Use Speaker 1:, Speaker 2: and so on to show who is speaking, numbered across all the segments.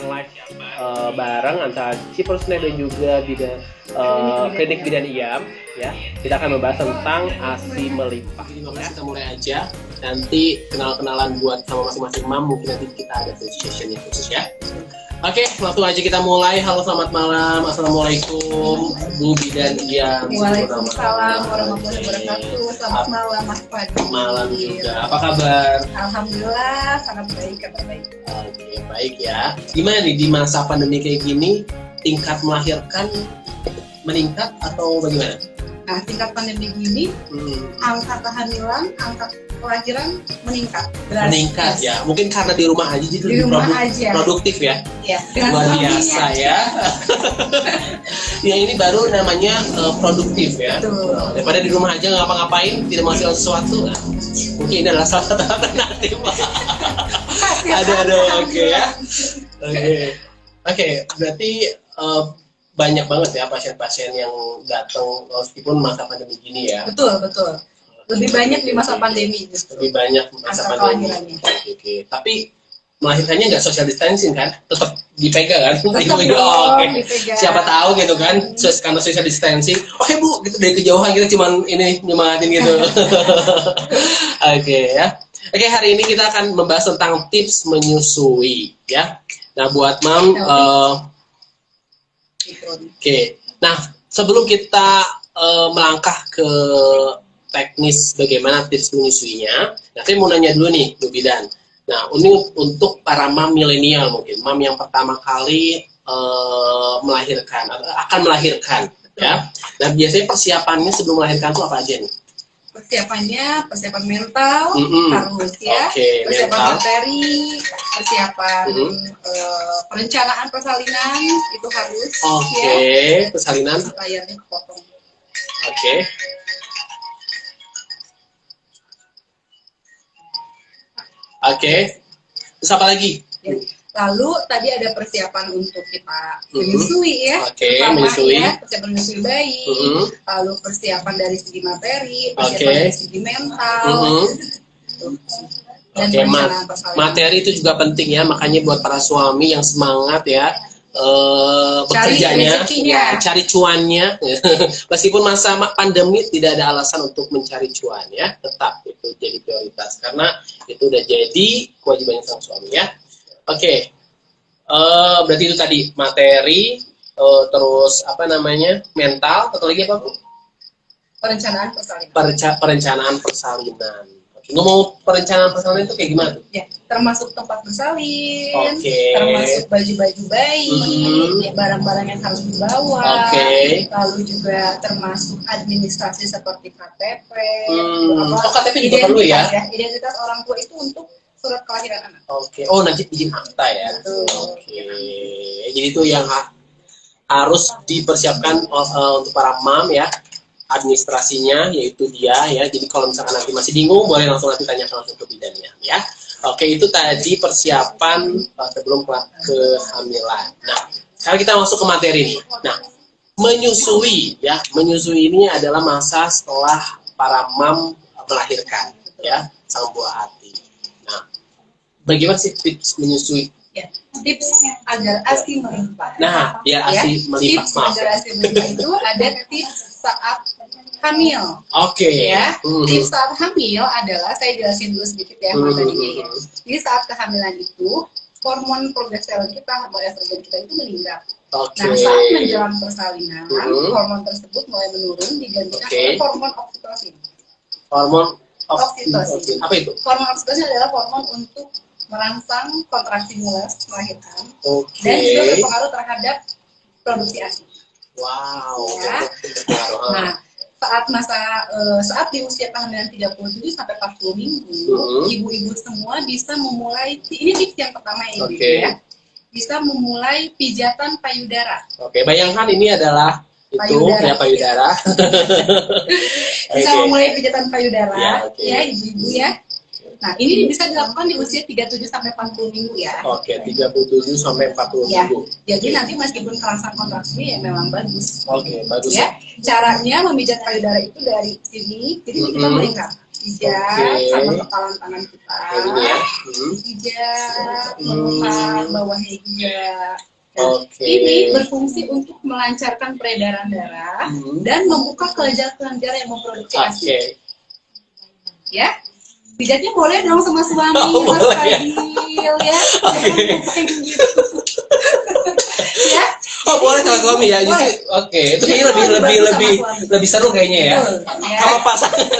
Speaker 1: live bareng antara Ciprusnet dan juga klinik bidan IAM ya. Kita akan membahas tentang ASI melimpah.
Speaker 2: Jadi kita mulai aja. Nanti kenal-kenalan buat sama masing-masing mam, mungkin nanti kita ada session khusus ya. Oke, langsung aja kita mulai. Halo, selamat malam. Assalamualaikum, Bu Bidan IAM.
Speaker 3: Waalaikumsalam warahmatullahi wabarakatuh. Selamat malam, Mas Fadil.
Speaker 2: Malam juga. Apa kabar?
Speaker 3: Alhamdulillah, sangat baik, kabar baik.
Speaker 2: Oke, baik ya. Gimana nih di masa pandemi kayak gini, tingkat melahirkan meningkat atau bagaimana?
Speaker 3: Nah, tingkat pandemi gini, angka kehamilan, angka kelahiran meningkat.
Speaker 2: Meningkat ya. Mungkin karena di rumah aja jadi
Speaker 3: Di rumah aja.
Speaker 2: produktif ya.
Speaker 3: Ya,
Speaker 2: Luar biasa ya. Ya ini baru namanya produktif ya.
Speaker 3: Betul.
Speaker 2: Daripada di rumah aja ngapa-ngapain tidak menghasilkan sesuatu. Nah, mungkin ini adalah salah satu alternatif. Aduh, oke ya. Oke, berarti banyak banget ya pasien-pasien yang datang meskipun masa pandemi gini ya.
Speaker 3: Betul. Lebih banyak di masa pandemi justru.
Speaker 2: Lebih banyak masa
Speaker 3: Angka
Speaker 2: pandemi.
Speaker 3: kelahirannya.
Speaker 2: Oke. Tapi melahirkannya nggak social distancing kan? Tetap dipegang kan?
Speaker 3: Tetap
Speaker 2: Oke.
Speaker 3: dong, dipegang.
Speaker 2: Siapa tahu gitu kan? Karena social distancing. Oke Bu, gitu dari kejauhan kita cuman ini nyemangatin gitu. Oke ya. Oke, hari ini kita akan membahas tentang tips menyusui ya. Nah buat mam. Oke, nah sebelum kita melangkah ke teknis bagaimana tips menyusuinya, nah saya mau nanya dulu nih Bu Bidan. Nah ini untuk para mam milenial mungkin, mam yang pertama kali melahirkan atau akan melahirkan, ya. Nah biasanya persiapannya sebelum melahirkan itu apa aja nih?
Speaker 3: Persiapan mental harus ya, persiapan
Speaker 2: mental.
Speaker 3: materi, persiapan perencanaan persalinan itu harus ya.
Speaker 2: Persalinan.
Speaker 3: Layarnya kepotong.
Speaker 2: Oke. Terus apa lagi?
Speaker 3: Ya. Lalu tadi ada persiapan untuk kita menyusui ya,
Speaker 2: menyusui.
Speaker 3: Ya, persiapan menyusui bayi, lalu persiapan dari segi materi, persiapan dari segi mental, dan
Speaker 2: materi itu juga penting ya, makanya buat para suami yang semangat ya bekerjanya, cari cuannya. Meskipun masa pandemi tidak ada alasan untuk mencari cuan ya, tetap itu jadi prioritas karena itu udah jadi kewajibannya sang suami ya. Oke, berarti itu tadi materi, terus apa namanya mental, atau lagi apa Bu?
Speaker 3: Perencanaan persalinan.
Speaker 2: Perencanaan persalinan. Ngomong perencanaan persalinan itu kayak gimana tuh?
Speaker 3: Ya, termasuk tempat bersalin, termasuk baju-baju bayi, barang-barang yang harus dibawa, lalu juga termasuk administrasi seperti KTP,
Speaker 2: KTP juga perlu ya?
Speaker 3: Identitas orang tua itu untuk surat kelahiran anak.
Speaker 2: Nanti bikin akta ya. Jadi itu yang harus dipersiapkan untuk para mam ya, administrasinya yaitu dia ya. Jadi kalau misalkan nanti masih bingung boleh langsung nanti tanyakan langsung ke bidannya ya. Itu tadi persiapan sebelum kehamilan. Nah, sekarang kita masuk ke materi nih. Nah, menyusui ya, menyusui ini adalah masa setelah para mam melahirkan ya, sang buah hati. Nah, bagaimana sih tips menyusui?
Speaker 3: Ya, tips agar ASI melimpah.
Speaker 2: Nah, biar ASI melimpah.
Speaker 3: Tips agar ASI melimpah itu ada tips saat hamil. Ya, tips saat hamil adalah, saya jelasin dulu sedikit ya tadinya ya. Jadi saat kehamilan itu hormon progesteron kita, hormon estrogen kita itu meningkat. Nah, saat menjelang persalinan, hormon tersebut mulai menurun digantikan oleh hormon oksitosin.
Speaker 2: Hormon oksitosin. Apa itu?
Speaker 3: Hormon oksitosin adalah hormon untuk merangsang kontraksi mulas melahirkan dan juga berpengaruh terhadap produksi ASI.
Speaker 2: Wow.
Speaker 3: Ya. Nah, saat di usia kehamilan 37 sampai 40 minggu, ibu-ibu semua bisa memulai, ini tips yang pertama ya, ya, bisa memulai pijatan payudara.
Speaker 2: Bayangkan ini adalah payudara.
Speaker 3: Bisa memulai pijatan payudara ya ibu-ibu ya. Nah, ini bisa dilakukan di usia 37 sampai 40 minggu ya.
Speaker 2: 37 sampai 40 minggu.
Speaker 3: Jadi nanti meskipun kerasan kontraksi ya memang bagus.
Speaker 2: Bagus.
Speaker 3: Ya. Caranya memijat payudara itu dari sini, jadi kita melingkar. Pijat sama kepalan tangan kita.
Speaker 2: Ya.
Speaker 3: Pijat, memutar bawahnya juga. Nah, ini berfungsi untuk melancarkan peredaran darah dan membuka kelenjar-kelenjar yang memproduksi ASI. Ya, pijatnya boleh dong sama suami, Mas Fadil ya. Gitu. Ya.
Speaker 2: Oh boleh sama suami ya, justru itu kayaknya lebih seru kayaknya ya. Sama pasangan.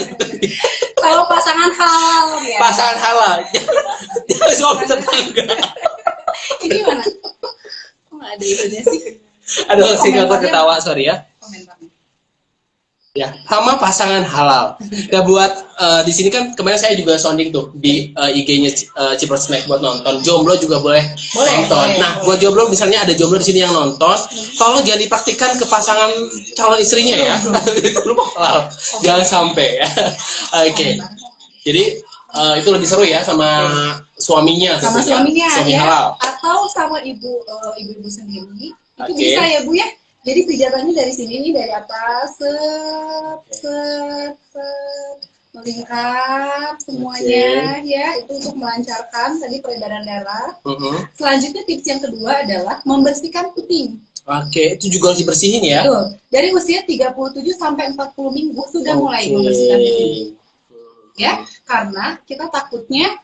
Speaker 3: Sama pasangan halal ya.
Speaker 2: Pasangan halal. Jangan suami tetangga.
Speaker 3: Ini mana? Kok nggak ada itunya sih?
Speaker 2: Aduh, sih aku ketawa, sorry ya.
Speaker 3: Komentarnya.
Speaker 2: Ya, sama pasangan halal. Ya buat di sini kan kemarin saya juga sounding tuh di IG-nya Ciprus Snack buat nonton. Jomblo juga boleh nonton.
Speaker 3: Boleh.
Speaker 2: Nah, buat jomblo misalnya ada jomblo di sini yang nonton, tolong jangan dipraktikkan ke pasangan calon istrinya ya. Lu halal. Jangan sampai ya. Oke. Jadi itu lebih seru ya sama suaminya.
Speaker 3: Sama suaminya
Speaker 2: suami
Speaker 3: ya.
Speaker 2: halal.
Speaker 3: Atau sama ibu sendiri. Itu bisa ya Bu ya. Jadi pijatannya dari sini nih, dari atas, melingkar semuanya ya, itu untuk melancarkan tadi peredaran darah. Selanjutnya tips yang kedua adalah membersihkan puting.
Speaker 2: Oke, itu juga harus dibersihin ya.
Speaker 3: Betul. Dari usia 37 sampai 40 minggu sudah mulai membersihkan puting. Ya, karena kita takutnya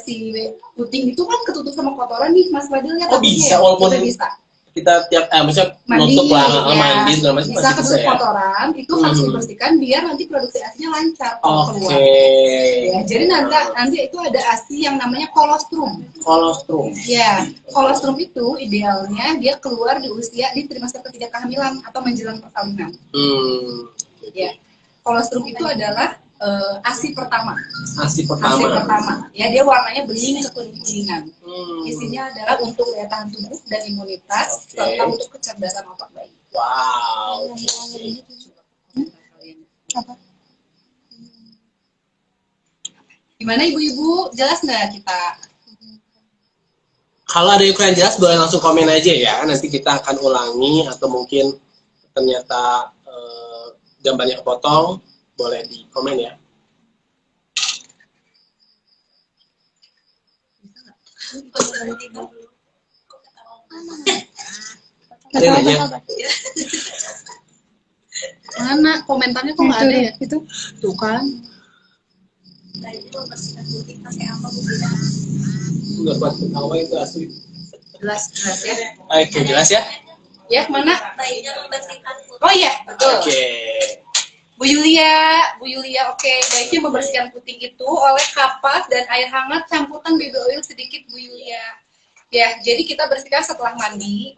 Speaker 3: si puting itu kan ketutup sama kotoran nih Mas Fadil ya.
Speaker 2: Oh bisa, walaupun
Speaker 3: bisa.
Speaker 2: Kita tiap maksudnya
Speaker 3: mandi,
Speaker 2: nutup lah, mandi segala macam
Speaker 3: bisa ketutup
Speaker 2: ya.
Speaker 3: Kotoran itu harus dibersihkan biar nanti produksi asinya lancar keluar. Ya, jadi nanti itu ada asi yang namanya kolostrum.
Speaker 2: Kolostrum.
Speaker 3: Ya, kolostrum itu idealnya dia keluar di trimester ketiga kehamilan atau menjelang persalinan. Ya, kolostrum itu adalah ASI pertama.
Speaker 2: ASI pertama.
Speaker 3: Ya, dia warnanya bening kekuning-kuningan. Isinya adalah untuk daya tahan tubuh dan imunitas serta untuk kecerdasan otak bayi.
Speaker 2: Wow.
Speaker 3: Gimana ibu-ibu? Jelas nggak kita?
Speaker 2: Kalau ada yang kurang jelas boleh langsung komen aja ya. Nanti kita akan ulangi atau mungkin ternyata gambarnya kepotong. Boleh di komen ya.
Speaker 3: Mana komentarnya kok nggak ada ya? Itu tuh kan.
Speaker 2: Nggak kuat ketawa itu asli.
Speaker 3: Jelas ya.
Speaker 2: Oke, jelas ya.
Speaker 3: Ya, mana? Oh iya, betul.
Speaker 2: Oke.
Speaker 3: Bu Yulia, oke. Baiknya membersihkan puting itu oleh kapas dan air hangat campuran baby oil sedikit, Bu Yulia. Ya, jadi kita bersihkan setelah mandi.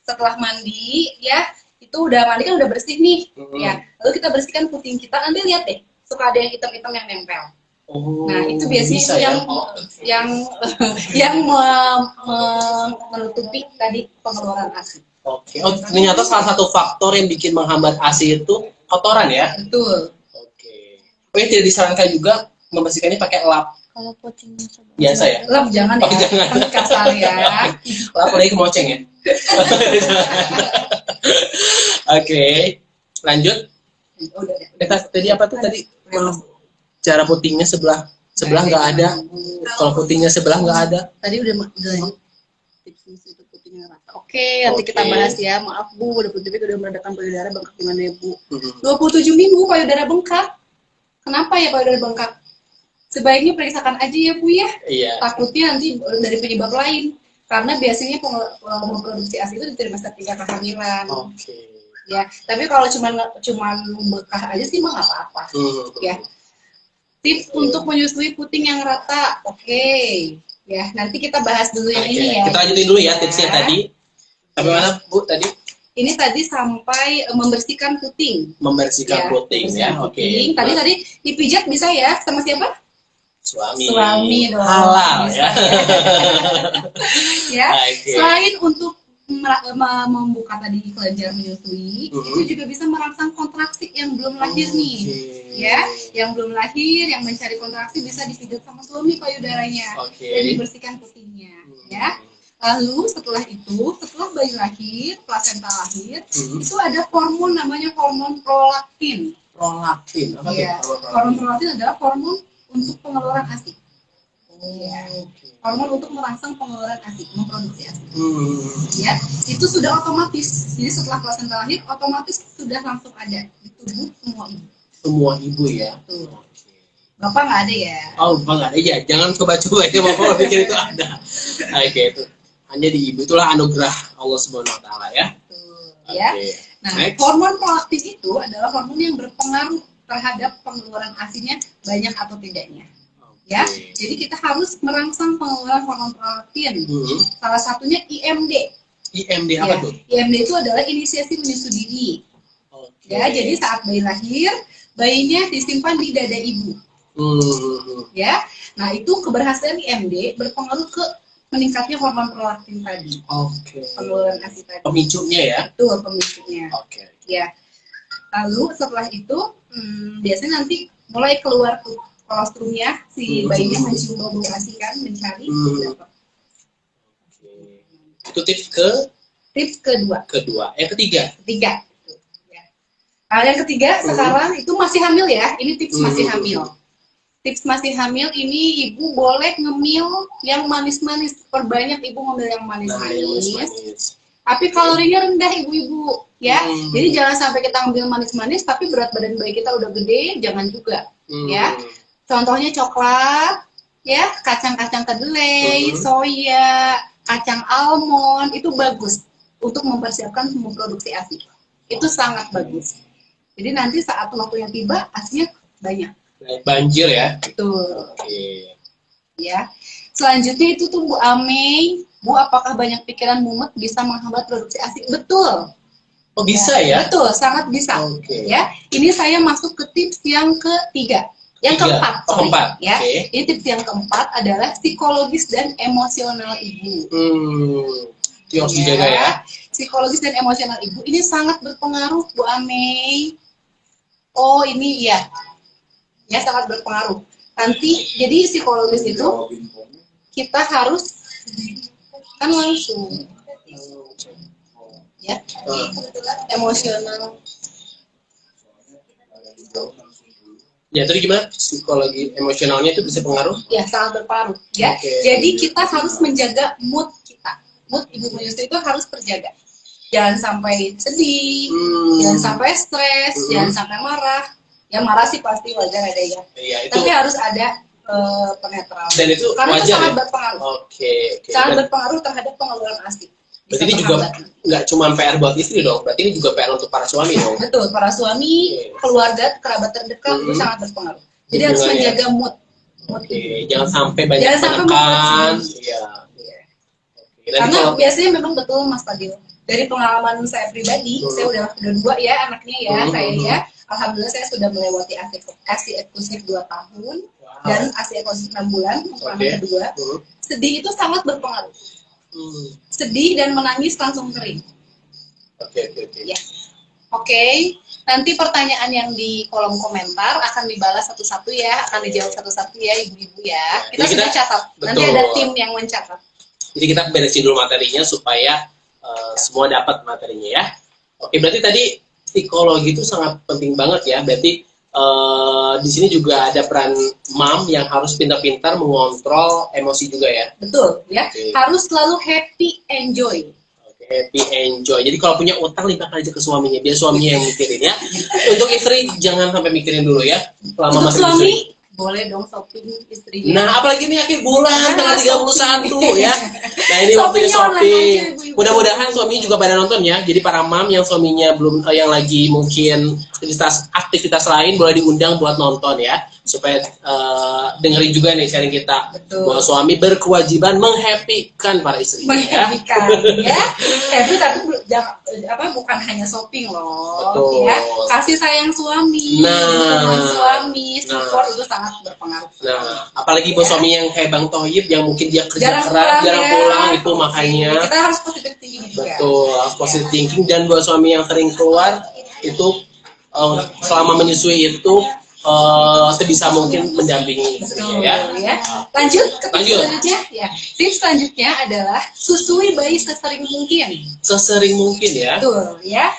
Speaker 3: Setelah mandi, ya, itu udah mandi kan udah bersih nih. Ya, lalu kita bersihkan puting kita. Nanti lihat deh, suka ada yang hitam-hitam yang nempel. Nah, itu biasanya itu yang menutupi tadi pengeluaran ASI.
Speaker 2: Oke. Oh, ternyata salah satu faktor yang bikin menghambat ASI itu kotoran ya?
Speaker 3: Betul.
Speaker 2: Oke. Oke, tidak disarankan juga membersihkannya pakai lap.
Speaker 4: Kalau kucingnya
Speaker 2: Biasa ya?
Speaker 3: Lap jangan ya.
Speaker 2: Jangan.
Speaker 3: Kan kasar ya.
Speaker 2: Lap lagi kemoceng ya? Oke. Lanjut.
Speaker 3: Udah.
Speaker 2: Tadi apa tuh tadi? Cara putingnya sebelah nggak ada. Kalau putingnya sebelah nggak ada.
Speaker 3: Tadi udah tips itu putingnya rata. Oke, nanti kita bahas ya. Maaf Bu, udah udah meredakan payudara bengkak gimana ya Bu? 27 minggu payudara bengkak. Kenapa ya payudara bengkak? Sebaiknya periksakan aja ya Bu ya.
Speaker 2: Iya.
Speaker 3: Takutnya nanti dari penyebab lain. Karena biasanya memproduksi ASI itu di trimester 3 kehamilan.
Speaker 2: Oke.
Speaker 3: Ya, tapi kalau cuman bekah aja sih mah nggak apa-apa. Ya. Tips untuk menyusui puting yang rata. Oke. Ya, nanti kita bahas dulu yang ini ya.
Speaker 2: Kita lanjutin dulu ya tipsnya tadi. Sampai mana Bu tadi?
Speaker 3: Ini tadi sampai membersihkan puting.
Speaker 2: Membersihkan puting ya. Oke.
Speaker 3: Tadi dipijat bisa ya sama siapa?
Speaker 2: Suami
Speaker 3: dong.
Speaker 2: Halal ya.
Speaker 3: Ya. Selain untuk membuka tadi kelenjar menyusui, itu juga bisa merangsang kontraksi yang belum lahir nih. Ya, yang belum lahir, yang mencari kontraksi bisa dipijat sama suami payudaranya dan dibersihkan putingnya, ya. Lalu setelah bayi lahir, plasenta lahir, itu ada hormon namanya hormon prolaktin.
Speaker 2: Prolaktin. Apa
Speaker 3: Iya.
Speaker 2: tuh?
Speaker 3: Hormon prolaktin adalah hormon untuk pengeluaran ASI. Ya. Hormon untuk merangsang pengeluaran ASI, memproduksi ASI. Ya, itu sudah otomatis. Jadi setelah plasenta lahir, otomatis sudah langsung ada di tubuh semua ibu.
Speaker 2: Semua ibu ya.
Speaker 3: Tuh. Bapak nggak ada ya?
Speaker 2: Oh, Bapak nggak ada ya. Jangan coba-coba ya. Bapak pikir itu ada. Oke, itu hanya di ibu, itulah anugerah Allah Subhanahu Wa Taala ya.
Speaker 3: Ya. Nah, hormon prolaktin itu adalah hormon yang berpengaruh terhadap pengeluaran ASI-nya banyak atau tidaknya. Ya, jadi kita harus merangsang pengeluaran hormon prolaktin. Salah satunya IMD.
Speaker 2: IMD apa tuh?
Speaker 3: IMD itu adalah inisiasi menyusui dini. Ya, jadi saat bayi lahir, bayinya disimpan di dada ibu. Ya, nah itu keberhasilan IMD berpengaruh ke meningkatnya hormon prolaktin tadi. Pengeluaran ASI tadi.
Speaker 2: Pemicunya ya?
Speaker 3: Betul, pemicunya. Ya. Lalu setelah itu, biasanya nanti mulai keluar tuh kolostrumnya, si bayinya mencium bau ASI kan, mencari.
Speaker 2: Itu tips
Speaker 3: kedua.
Speaker 2: Yang ketiga.
Speaker 3: Ya. Nah, yang ketiga sekarang itu masih hamil ya. Ini tips masih hamil. Tips masih hamil ini ibu boleh ngemil yang manis-manis. Perbanyak ibu ngemil yang manis-manis. Tapi kalorinya rendah ibu-ibu ya. Jadi jangan sampai kita ngemil manis-manis tapi berat badan bayi kita udah gede, jangan juga ya. Contohnya coklat, ya, kacang-kacang kedelai, soya, kacang almond, itu bagus untuk mempersiapkan memproduksi ASI. Itu sangat bagus. Jadi nanti saat waktunya tiba, ASI-nya banyak.
Speaker 2: Banjir ya?
Speaker 3: Betul. Ya. Selanjutnya itu tuh Bu Amei, Bu, apakah banyak pikiran mumet bisa menghambat produksi ASI? Betul.
Speaker 2: Oh bisa ya?
Speaker 3: Betul, sangat bisa. Ya. Ini saya masuk ke tips yang ketiga. Yang keempat, ya. Ini tips yang keempat adalah psikologis dan emosional ibu.
Speaker 2: Itu harus dijaga ya.
Speaker 3: Psikologis dan emosional ibu ini sangat berpengaruh, Bu Amei. Oh ini iya, ya sangat berpengaruh. Nanti jadi psikologis itu kita harus kan langsung, ya. Emosional.
Speaker 2: Ya, tadi gimana? Psikologi emosionalnya itu bisa pengaruh?
Speaker 3: Ya, sangat berpengaruh. Ya, jadi kita harus menjaga mood kita. Mood ibu menyusui itu harus terjaga. Jangan sampai sedih, jangan sampai stres, jangan sampai marah. Ya marah sih pasti wajar ada ya. Iya, itu. Tapi harus ada penetraan.
Speaker 2: Dan itu
Speaker 3: karena
Speaker 2: wajar,
Speaker 3: itu sangat
Speaker 2: ya?
Speaker 3: berpengaruh.
Speaker 2: Sangat
Speaker 3: berpengaruh terhadap pengeluaran ASI.
Speaker 2: Berarti ini juga nggak cuma PR buat istri dong, berarti ini juga PR untuk para suami dong.
Speaker 3: Betul, para suami, keluarga, kerabat terdekat itu sangat berpengaruh. Jadi harus menjaga mood.
Speaker 2: Jangan sampai banyak menekan.
Speaker 3: Karena biasanya memang betul Mas Fadil. Dari pengalaman saya pribadi, saya udah dua ya anaknya ya, saya ya. Alhamdulillah saya sudah melewati ASI eksklusif 2 tahun dan ASI eksklusif 6 bulan untuk anak kedua. Sedih itu sangat berpengaruh. Sedih dan menangis langsung kering. Ya. Nanti pertanyaan yang di kolom komentar akan dibalas satu-satu ya, akan dijawab satu-satu ya ibu-ibu ya. Kita sudah catat. Nanti ada tim yang mencatat.
Speaker 2: Jadi kita beresin dulu materinya supaya semua dapat materinya ya. Berarti tadi psikologi itu sangat penting banget ya. Berarti di sini juga ada peran mom yang harus pintar-pintar mengontrol emosi juga ya. Betul
Speaker 3: ya. Harus selalu happy enjoy.
Speaker 2: Happy enjoy. Jadi kalau punya utang limpahkan aja ke suaminya, biar suaminya yang mikirin ya. Untuk istri jangan sampai mikirin dulu ya.
Speaker 3: Untuk suami boleh dong shopping istrinya.
Speaker 2: Nah, apalagi ini akhir bulan tanggal 31 ya. Nah, ini waktunya shopping. Mudah-mudahan suaminya juga pada nonton ya. Jadi para mam yang suaminya belum yang lagi mungkin aktivitas lain boleh diundang buat nonton ya. Supaya dengerin juga nih sharing kita. Bahwa suami berkewajiban menghappykan para istri.
Speaker 3: Menghappykan ya. Happy tapi bukan hanya shopping loh.
Speaker 2: Betul.
Speaker 3: Ya. Kasih sayang suami, suami, support itu sangat berpengaruh.
Speaker 2: Nah, apalagi buat suami yang kayak Bang Thohib yang mungkin dia kerja keras, jarang pulang itu makanya.
Speaker 3: Kita harus positive thinking juga.
Speaker 2: Betul, harus positive thinking. Dan buat suami yang sering keluar itu selama menyusui itu sebisa mungkin mendampingi istrinya ya.
Speaker 3: Lanjut ke tips selanjutnya ya. Tips selanjutnya adalah susui bayi sesering mungkin.
Speaker 2: Sesering mungkin ya.
Speaker 3: Betul ya.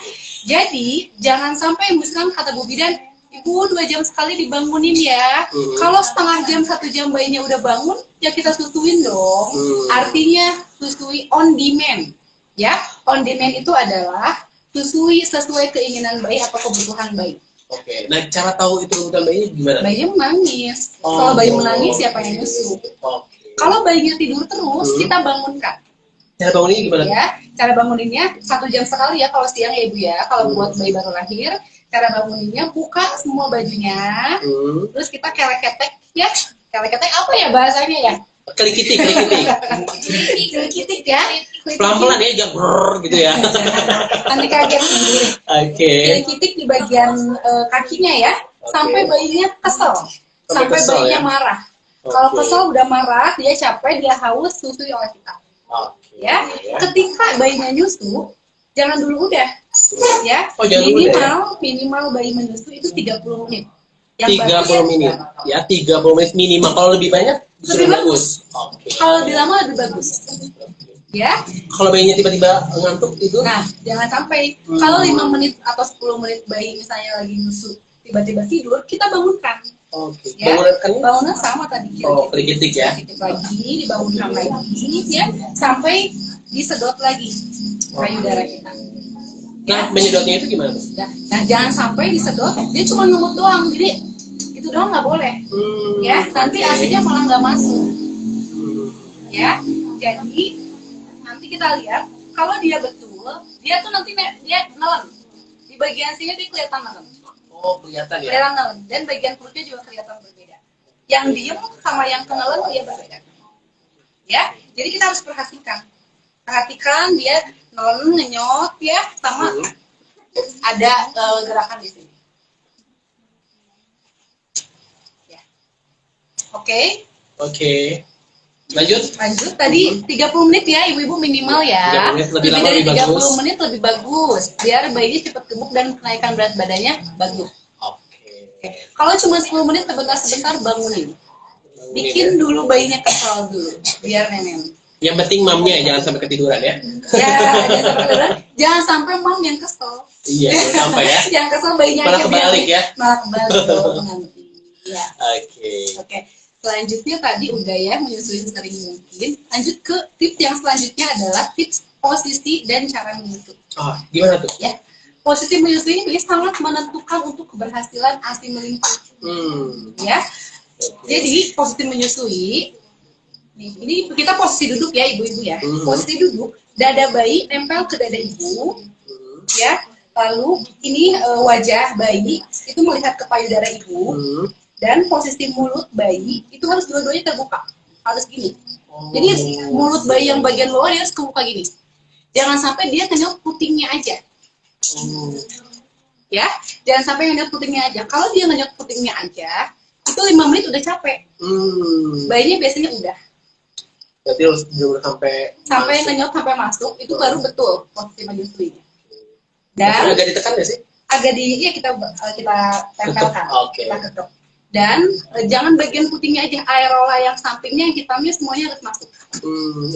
Speaker 3: Jadi jangan sampai misalkan kata Bu Bidan, Ibu 2 jam sekali dibangunin ya. Kalau setengah jam, 1 jam bayinya udah bangun, ya kita susuin dong. Artinya susui on demand. Ya, on demand itu adalah susui sesuai keinginan bayi atau kebutuhan bayi.
Speaker 2: Oke, nah cara tahu itu kebutuhan bayi gimana?
Speaker 3: Bayinya menangis. Kalau bayi menangis, siapa yang nyusu? Kalau bayinya tidur terus, kita bangunkan.
Speaker 2: Cara banguninnya gimana?
Speaker 3: Ya, cara banguninnya 1 jam sekali ya kalau siang ya Ibu ya. Kalau buat bayi baru lahir, cara banguninnya buka semua bajunya, terus kita kelek-ketek ya. Kelek-ketek apa ya bahasanya ya?
Speaker 2: Kelikitik.
Speaker 3: Kelikitik ya.
Speaker 2: Pelan-pelan ya, jangan brrrr gitu ya.
Speaker 3: Nanti kaget sendiri.
Speaker 2: Oke.
Speaker 3: Kelikitik di bagian kakinya ya, sampai bayinya kesel. Sampai
Speaker 2: kesel,
Speaker 3: bayinya
Speaker 2: ya?
Speaker 3: marah. Kalau kesel udah marah, dia capek, dia haus, susui oleh kita. Ya, ketika bayinya nyusu, jangan dulu udah. Ya, minimal bayi menyusu itu 30 menit. Yang
Speaker 2: 30 menit. Ya, 30 menit minimal. Kalau lebih banyak
Speaker 3: lebih bagus. Kalau lebih lama lebih bagus. Ya.
Speaker 2: Kalau bayinya tiba-tiba ngantuk itu?
Speaker 3: Nah, jangan sampai kalau 5 menit atau 10 menit bayi misalnya lagi nyusu, tiba-tiba tidur, kita bangunkan.
Speaker 2: Oke.
Speaker 3: Ya, bangunan sama tadi.
Speaker 2: Kelikitik ya.
Speaker 3: Kelikitik lagi, dibangunkan lagi, ya, sampai disedot lagi payudara kita.
Speaker 2: Nah, menyedotnya itu gimana?
Speaker 3: Nah, jangan sampai disedot, dia cuma ngemut doang, jadi itu doang nggak boleh. Ya, nanti asinya malah nggak masuk. Ya, jadi nanti kita lihat kalau dia betul, dia tuh nanti dia nelen. Di bagian sini dia kelihatan nelen.
Speaker 2: Oh, kelihatan ya.
Speaker 3: Kelihatan nelen, dan bagian perutnya juga kelihatan berbeda. Yang diem sama yang kenelen dia berbeda. Ya, jadi kita harus perhatikan dia nelen, ngenyot ya, sama ada gerakan di sini. Ya. Oke.
Speaker 2: Lanjut
Speaker 3: tadi 30 menit ya ibu-ibu minimal ya.
Speaker 2: 30 menit lebih lama
Speaker 3: dari
Speaker 2: lebih
Speaker 3: 30
Speaker 2: bagus.
Speaker 3: menit lebih bagus biar bayinya cepat gemuk dan kenaikan berat badannya bagus.
Speaker 2: Oke.
Speaker 3: Kalau cuma 10 menit sebentar bangunin. Bikin dulu bayinya kesal dulu biar nenek.
Speaker 2: Yang penting mamnya jangan sampai ketiduran ya.
Speaker 3: Jangan sampai mam yang kesel.
Speaker 2: Iya, sampai ya.
Speaker 3: Yang kesel bayinya
Speaker 2: malah
Speaker 3: aja
Speaker 2: kebalik ya.
Speaker 3: Malah kebalik dong nanti. Ya.
Speaker 2: Oke.
Speaker 3: Selanjutnya tadi udah ya menyusui sering mungkin. Lanjut ke tips yang selanjutnya adalah tips posisi dan cara menyusui.
Speaker 2: Oh, gimana tuh?
Speaker 3: Ya. Posisi menyusui ini sangat menentukan untuk keberhasilan ASI melimpah. Ya. Jadi posisi menyusui ini kita posisi duduk ya ibu-ibu ya. Posisi duduk, dada bayi nempel ke dada ibu, ya. Lalu ini wajah bayi itu melihat ke payudara ibu, dan posisi mulut bayi itu harus dua-duanya terbuka, harus gini. Jadi mulut bayi yang bagian bawah dia harus kebuka gini. Jangan sampai dia kenyot putingnya aja. Ya, jangan sampai ngenyot putingnya aja. Kalau dia ngenyot putingnya aja, itu 5 menit udah capek. Bayinya biasanya udah.
Speaker 2: Berarti harus
Speaker 3: sampai ngenyot sampai masuk itu baru betul posisi menyusuinya. Dan
Speaker 2: agak ditekan nggak sih?
Speaker 3: Agak iya kita tempelkan, kita ketuk. Dan jangan bagian putingnya aja, aerola yang sampingnya yang hitamnya semuanya harus masuk.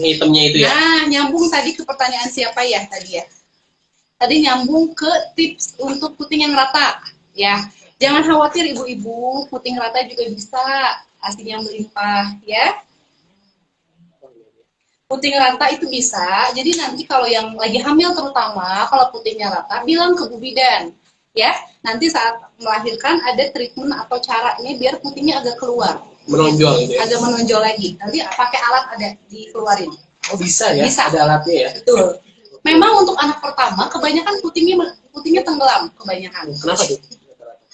Speaker 2: Hitamnya itu ya.
Speaker 3: Nah, nyambung tadi ke pertanyaan siapa ya tadi ya? Tadi nyambung ke tips untuk puting yang rata, ya. Jangan khawatir ibu-ibu, puting rata juga bisa, asinya melimpah, ya. Puting rata itu bisa, jadi nanti kalau yang lagi hamil terutama, kalau putingnya rata, bilang ke Bu Bidan, ya. Nanti saat melahirkan ada treatment atau caranya biar putingnya agak keluar.
Speaker 2: Menonjol gitu ya?
Speaker 3: Agak menonjol lagi, nanti pakai alat ada dikeluarin.
Speaker 2: Oh bisa ya?
Speaker 3: Bisa.
Speaker 2: Ada alatnya ya?
Speaker 3: Betul. Memang untuk anak pertama, kebanyakan putingnya tenggelam, kebanyakan.
Speaker 2: Kenapa tuh?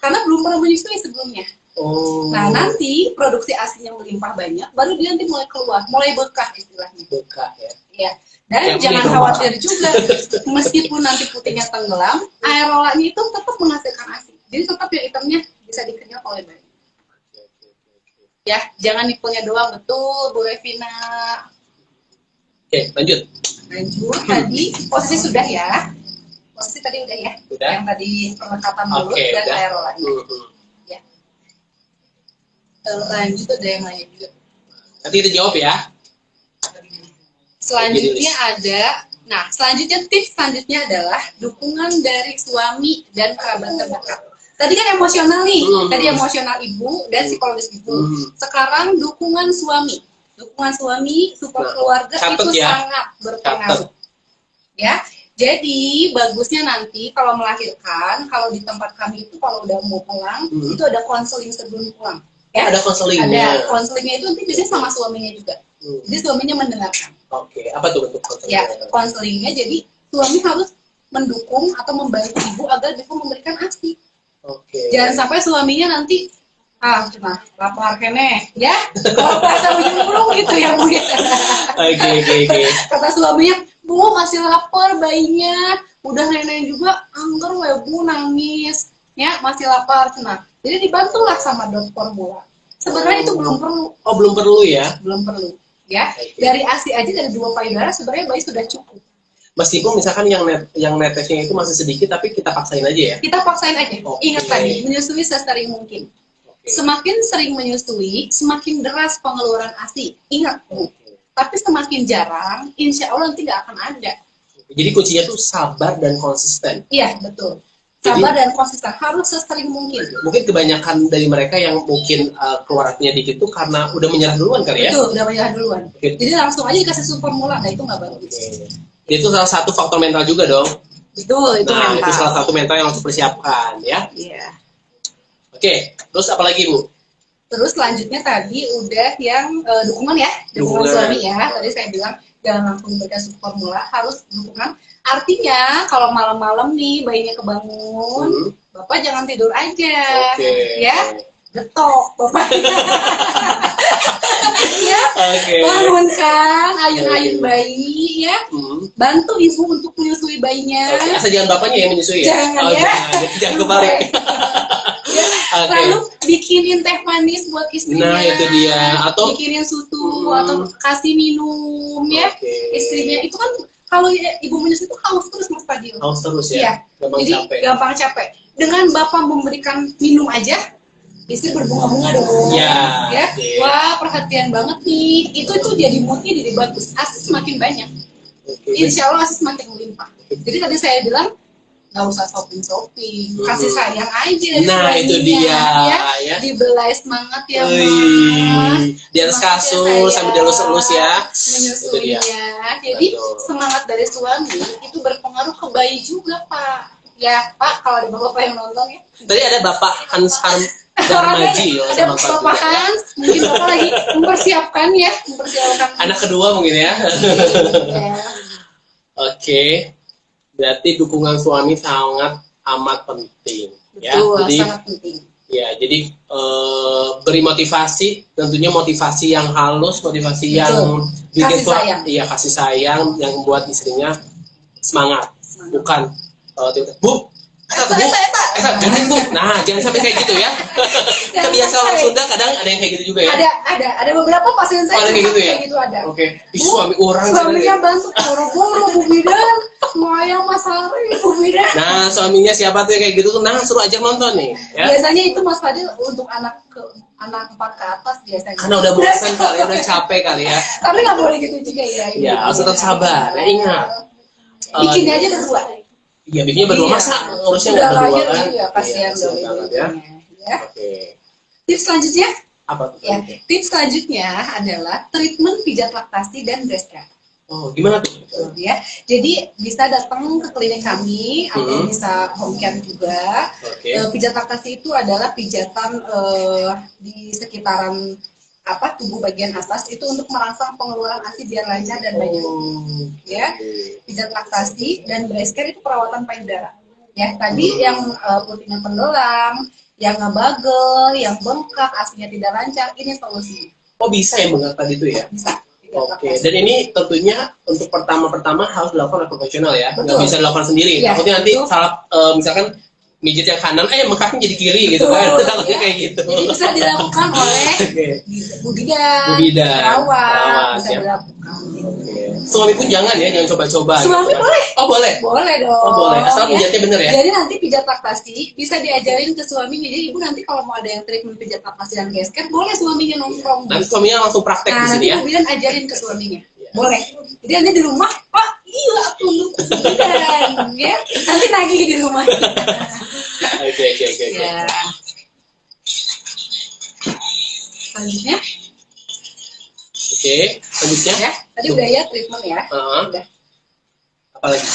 Speaker 3: Karena belum pernah menyusui sebelumnya. Nah nanti produksi asinya melimpah banyak, baru dia nanti mulai keluar, mulai bekah istilahnya.
Speaker 2: Bekah ya.
Speaker 3: Iya. Dan jangan khawatir juga, meskipun nanti putingnya tenggelam, aerolanya itu tetap menghasilkan asi. Jadi tetap yang hitamnya bisa dikenyot oleh bayi. Ya, jangan nipelnya doang, betul Bu Revina.
Speaker 2: Oke, lanjut.
Speaker 3: Tadi posisi sudah ya. Posisi tadi udah ya.
Speaker 2: Udah.
Speaker 3: Yang tadi perlengkapan mulut dan aerolanya. Lanjut ada yang lain juga.
Speaker 2: Nanti kita jawab ya.
Speaker 3: Selanjutnya selanjutnya tips selanjutnya adalah dukungan dari suami dan kerabat terdekat. Tadi kan emosional nih, tadi emosional ibu dan psikologis ibu. Sekarang dukungan suami. Dukungan suami, support keluarga itu sangat berpengaruh. Ya, jadi bagusnya nanti kalau melahirkan, kalau di tempat kami itu kalau udah mau pulang, itu ada konseling sebelum pulang. Ya,
Speaker 2: ada konselingnya.
Speaker 3: Ada konselingnya itu nanti biasanya sama suaminya juga. Jadi suaminya mendengarkan.
Speaker 2: Oke, apa tuh bentuk konselingnya?
Speaker 3: Ya, konselingnya jadi suami harus mendukung atau membantu ibu agar ibu memberikan ASI. Jangan sampai suaminya nanti cuma lapar kene, ya, kalau puasa ujung gitu ya mungkin.
Speaker 2: Oke.
Speaker 3: Kata suaminya, Bu masih lapar bayinya, udah nenek juga angker we Bu nangis, ya masih lapar cina. Jadi dibantulah sama dokter formula. Sebenarnya itu belum perlu.
Speaker 2: Oh belum perlu ya?
Speaker 3: Belum perlu, ya. Dari ASI aja dari 2 payudara sebenarnya bayi sudah cukup.
Speaker 2: Meskipun misalkan yang netesnya itu masih sedikit, tapi kita paksain aja ya?
Speaker 3: Kita paksain aja. Ingat tadi, menyusui sesering mungkin. Semakin sering menyusui, semakin deras pengeluaran ASI. Ingat, Bu. Tapi semakin jarang, insya Allah nanti nggak akan ada.
Speaker 2: Jadi kuncinya tuh sabar dan konsisten.
Speaker 3: Iya, betul. Sabar dan konsisten. Harus sesering mungkin.
Speaker 2: Mungkin kebanyakan dari mereka yang mungkin keluarnya dikit tuh karena udah menyerah duluan kali ya?
Speaker 3: Betul, udah menyerah duluan. Jadi langsung aja dikasih formula, nah itu nggak bagus.
Speaker 2: Itu salah satu faktor mental juga dong.
Speaker 3: Betul, itu mental.
Speaker 2: Itu salah satu mental yang harus dipersiapkan ya.
Speaker 3: Iya.
Speaker 2: Oke, terus apa lagi Bu?
Speaker 3: Terus selanjutnya tadi udah yang dukungan ya, dukungan suami ya. Tadi saya bilang jangan langsung dikasih formula, harus dukungan. Artinya kalau malam-malam nih bayinya kebangun, Bapak jangan tidur aja, ya. Getok Bapak. Ya, bangunkan, ayun-ayun bayi ya, bantu ibu untuk menyusui bayinya.
Speaker 2: Asal jangan bapaknya yang menyusui ya?
Speaker 3: Jangan ya.
Speaker 2: Jangan kebalik.
Speaker 3: Lalu bikinin teh manis buat istrinya.
Speaker 2: Nah itu dia. Atau
Speaker 3: bikinin susu atau kasih minum ya. Istrinya itu kan kalau ibu menyusui itu haus terus Mas Fadil.
Speaker 2: Haus terus ya.
Speaker 3: Jadi gampang capek. Dengan Bapak memberikan minum aja, istri berbunga-bunga dong. Ya. Wah, perhatian banget nih. Itu tuh jadi moodnya jadi bagus. ASI semakin banyak. Insya Allah ASI semakin melimpah. Jadi tadi saya bilang nggak usah shopping, kasih sayang aja.
Speaker 2: Nah itu dia.
Speaker 3: Ya. Dibelai semangat ya Mas.
Speaker 2: Di atas kasur sambil dilus-elus ya.
Speaker 3: Menyusuinya. Jadi semangat dari suami itu berpengaruh ke bayi juga Pak. Ya Pak, kalau ada bapak yang nonton ya.
Speaker 2: Tadi ada Bapak Hans Darmaji.
Speaker 3: Ada Bapak Hans, mungkin Bapak lagi mempersiapkan anak
Speaker 2: kedua mungkin ya. Oke, berarti dukungan suami sangat amat penting.
Speaker 3: Betul,
Speaker 2: jadi,
Speaker 3: sangat penting.
Speaker 2: Ya, jadi beri motivasi, tentunya motivasi yang halus, motivasi yang bikin kasih sayang yang membuat istrinya semangat. Bukan Bu, jangan tuh. Nah, jangan sampai kayak gitu ya. Kebiasaan orang Sunda kadang ada yang kayak gitu juga ya.
Speaker 3: Ada beberapa pasien saya
Speaker 2: kayak gitu ya.
Speaker 3: Kayak gitu ada.
Speaker 2: Oke. Suami orang.
Speaker 3: Suaminya bantu boro-boro Bu Bidan, Maya Mas Hari Bu Bidan.
Speaker 2: Nah, suaminya siapa tuh kayak gitu tuh? Nah, suruh aja nonton nih. Ya?
Speaker 3: Biasanya itu Mas Fadil untuk anak 4 ke atas biasanya.
Speaker 2: Karena udah bosan kali, udah capek kali ya.
Speaker 3: Tapi nggak boleh gitu juga ya.
Speaker 2: Ya, harus tetap sabar. Ya, ingat.
Speaker 3: Bikinnya aja berdua.
Speaker 2: Iya, bikinnya berdua, masa ngurusnya nggak berdua kan?
Speaker 3: Iya, kasihan dong. Ya.
Speaker 2: Oke.
Speaker 3: Tips selanjutnya?
Speaker 2: Apa tuh?
Speaker 3: Ya, tips selanjutnya adalah treatment pijat laktasi dan breast care.
Speaker 2: Oh, gimana tuh?
Speaker 3: Ya, jadi bisa datang ke klinik kami, atau bisa home care juga. Pijat laktasi itu adalah pijatan di sekitaran tubuh bagian atas itu untuk merangsang pengeluaran ASI biar lancar dan banyak. Ya, pijat laktasi dan breast care itu perawatan payudara. Ya, tadi yang putingnya pendolang, yang ngebagel, yang bengkak, ASInya tidak lancar, ini solusinya.
Speaker 2: Oh, bisa ya bengkak tadi itu ya?
Speaker 3: Bisa.
Speaker 2: Oke, dan ini tentunya untuk pertama-pertama harus dilakukan oleh profesional ya, nggak bisa dilakukan sendiri.
Speaker 3: Ya,
Speaker 2: takutnya nanti salah, misalkan mijit yang kanan, mengkaknya jadi kiri gitu kan, takutnya kayak gitu.
Speaker 3: Jadi bisa dilakukan oleh Bu Bidan, perawat, bisa dilakukan.
Speaker 2: Suami pun jangan coba-coba.
Speaker 3: Suami
Speaker 2: gitu.
Speaker 3: boleh.
Speaker 2: Oh boleh.
Speaker 3: Boleh dong.
Speaker 2: Oh boleh. Asal pijatnya bener ya.
Speaker 3: Jadi nanti pijat laktasi bisa diajarin ke suaminya. Jadi ibu nanti kalau mau ada yang treatment pijat laktasi dan breast care, boleh suaminya nongkrong.
Speaker 2: Nanti suaminya langsung praktek di sini ya.
Speaker 3: Nanti Bu Bidan ajarin ke suaminya. Boleh. Jadi nanti di rumah, Pak, iya aku Bu Bidan, ya. Nanti nagih di rumah.
Speaker 2: Oke.
Speaker 3: Ya. Selanjutnya.
Speaker 2: Oke, selanjutnya.
Speaker 3: Ya, tadi udah ya treatment ya. Udah.
Speaker 2: Apalagi?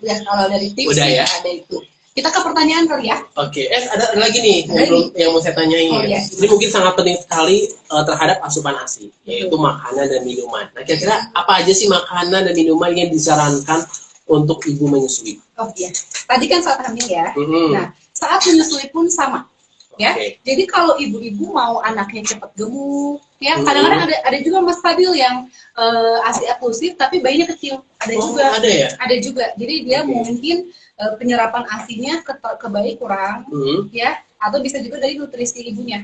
Speaker 3: Ya, kalau dari tips
Speaker 2: udah ya.
Speaker 3: Ada itu. Kita ke pertanyaan kali ya.
Speaker 2: Oke, ada lagi nih yang mau saya tanyain.
Speaker 3: Iya.
Speaker 2: Ini mungkin sangat penting sekali terhadap asupan ASI, yaitu makanan dan minuman. Nah, kira-kira apa aja sih makanan dan minuman yang disarankan untuk ibu menyusui?
Speaker 3: Oh iya, tadi kan saat hamil ya. Nah, saat menyusui pun sama. Ya, jadi kalau ibu-ibu mau anaknya cepat gemuk, ya kadang-kadang ada juga Mas Fadil yang ASI eksklusif tapi bayinya kecil, ada juga.
Speaker 2: Ada ya?
Speaker 3: Ada juga. Jadi dia mungkin penyerapan ASI-nya ke bayi kurang, ya, atau bisa juga dari nutrisi ibunya.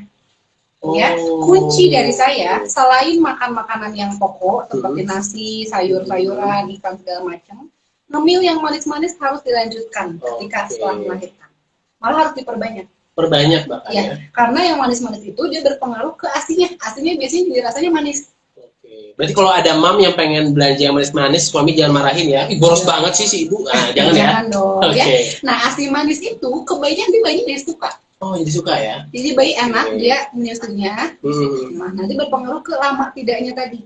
Speaker 3: Ya, kunci dari saya selain makan makanan yang pokok seperti nasi, sayur-sayuran, ikan segala macam, ngemil yang manis-manis harus dilanjutkan ketika setelah melahirkan. Malah harus diperbanyak.
Speaker 2: Perbanyak bahkan
Speaker 3: ya. Karena yang manis-manis itu dia berpengaruh ke ASI-nya. ASI-nya biasanya jadi rasanya manis.
Speaker 2: Berarti kalau ada mam yang pengen belanja yang manis-manis, suami jangan marahin ya. Boros banget sih si ibu. Nah, jangan ya.
Speaker 3: Jangan dong. Ya. Nah, ASI manis itu ke bayinya nanti bayinya dia suka.
Speaker 2: Oh, jadi suka ya.
Speaker 3: Jadi bayi enak dia menyusunya. Nah, nanti berpengaruh ke lama tidaknya tadi.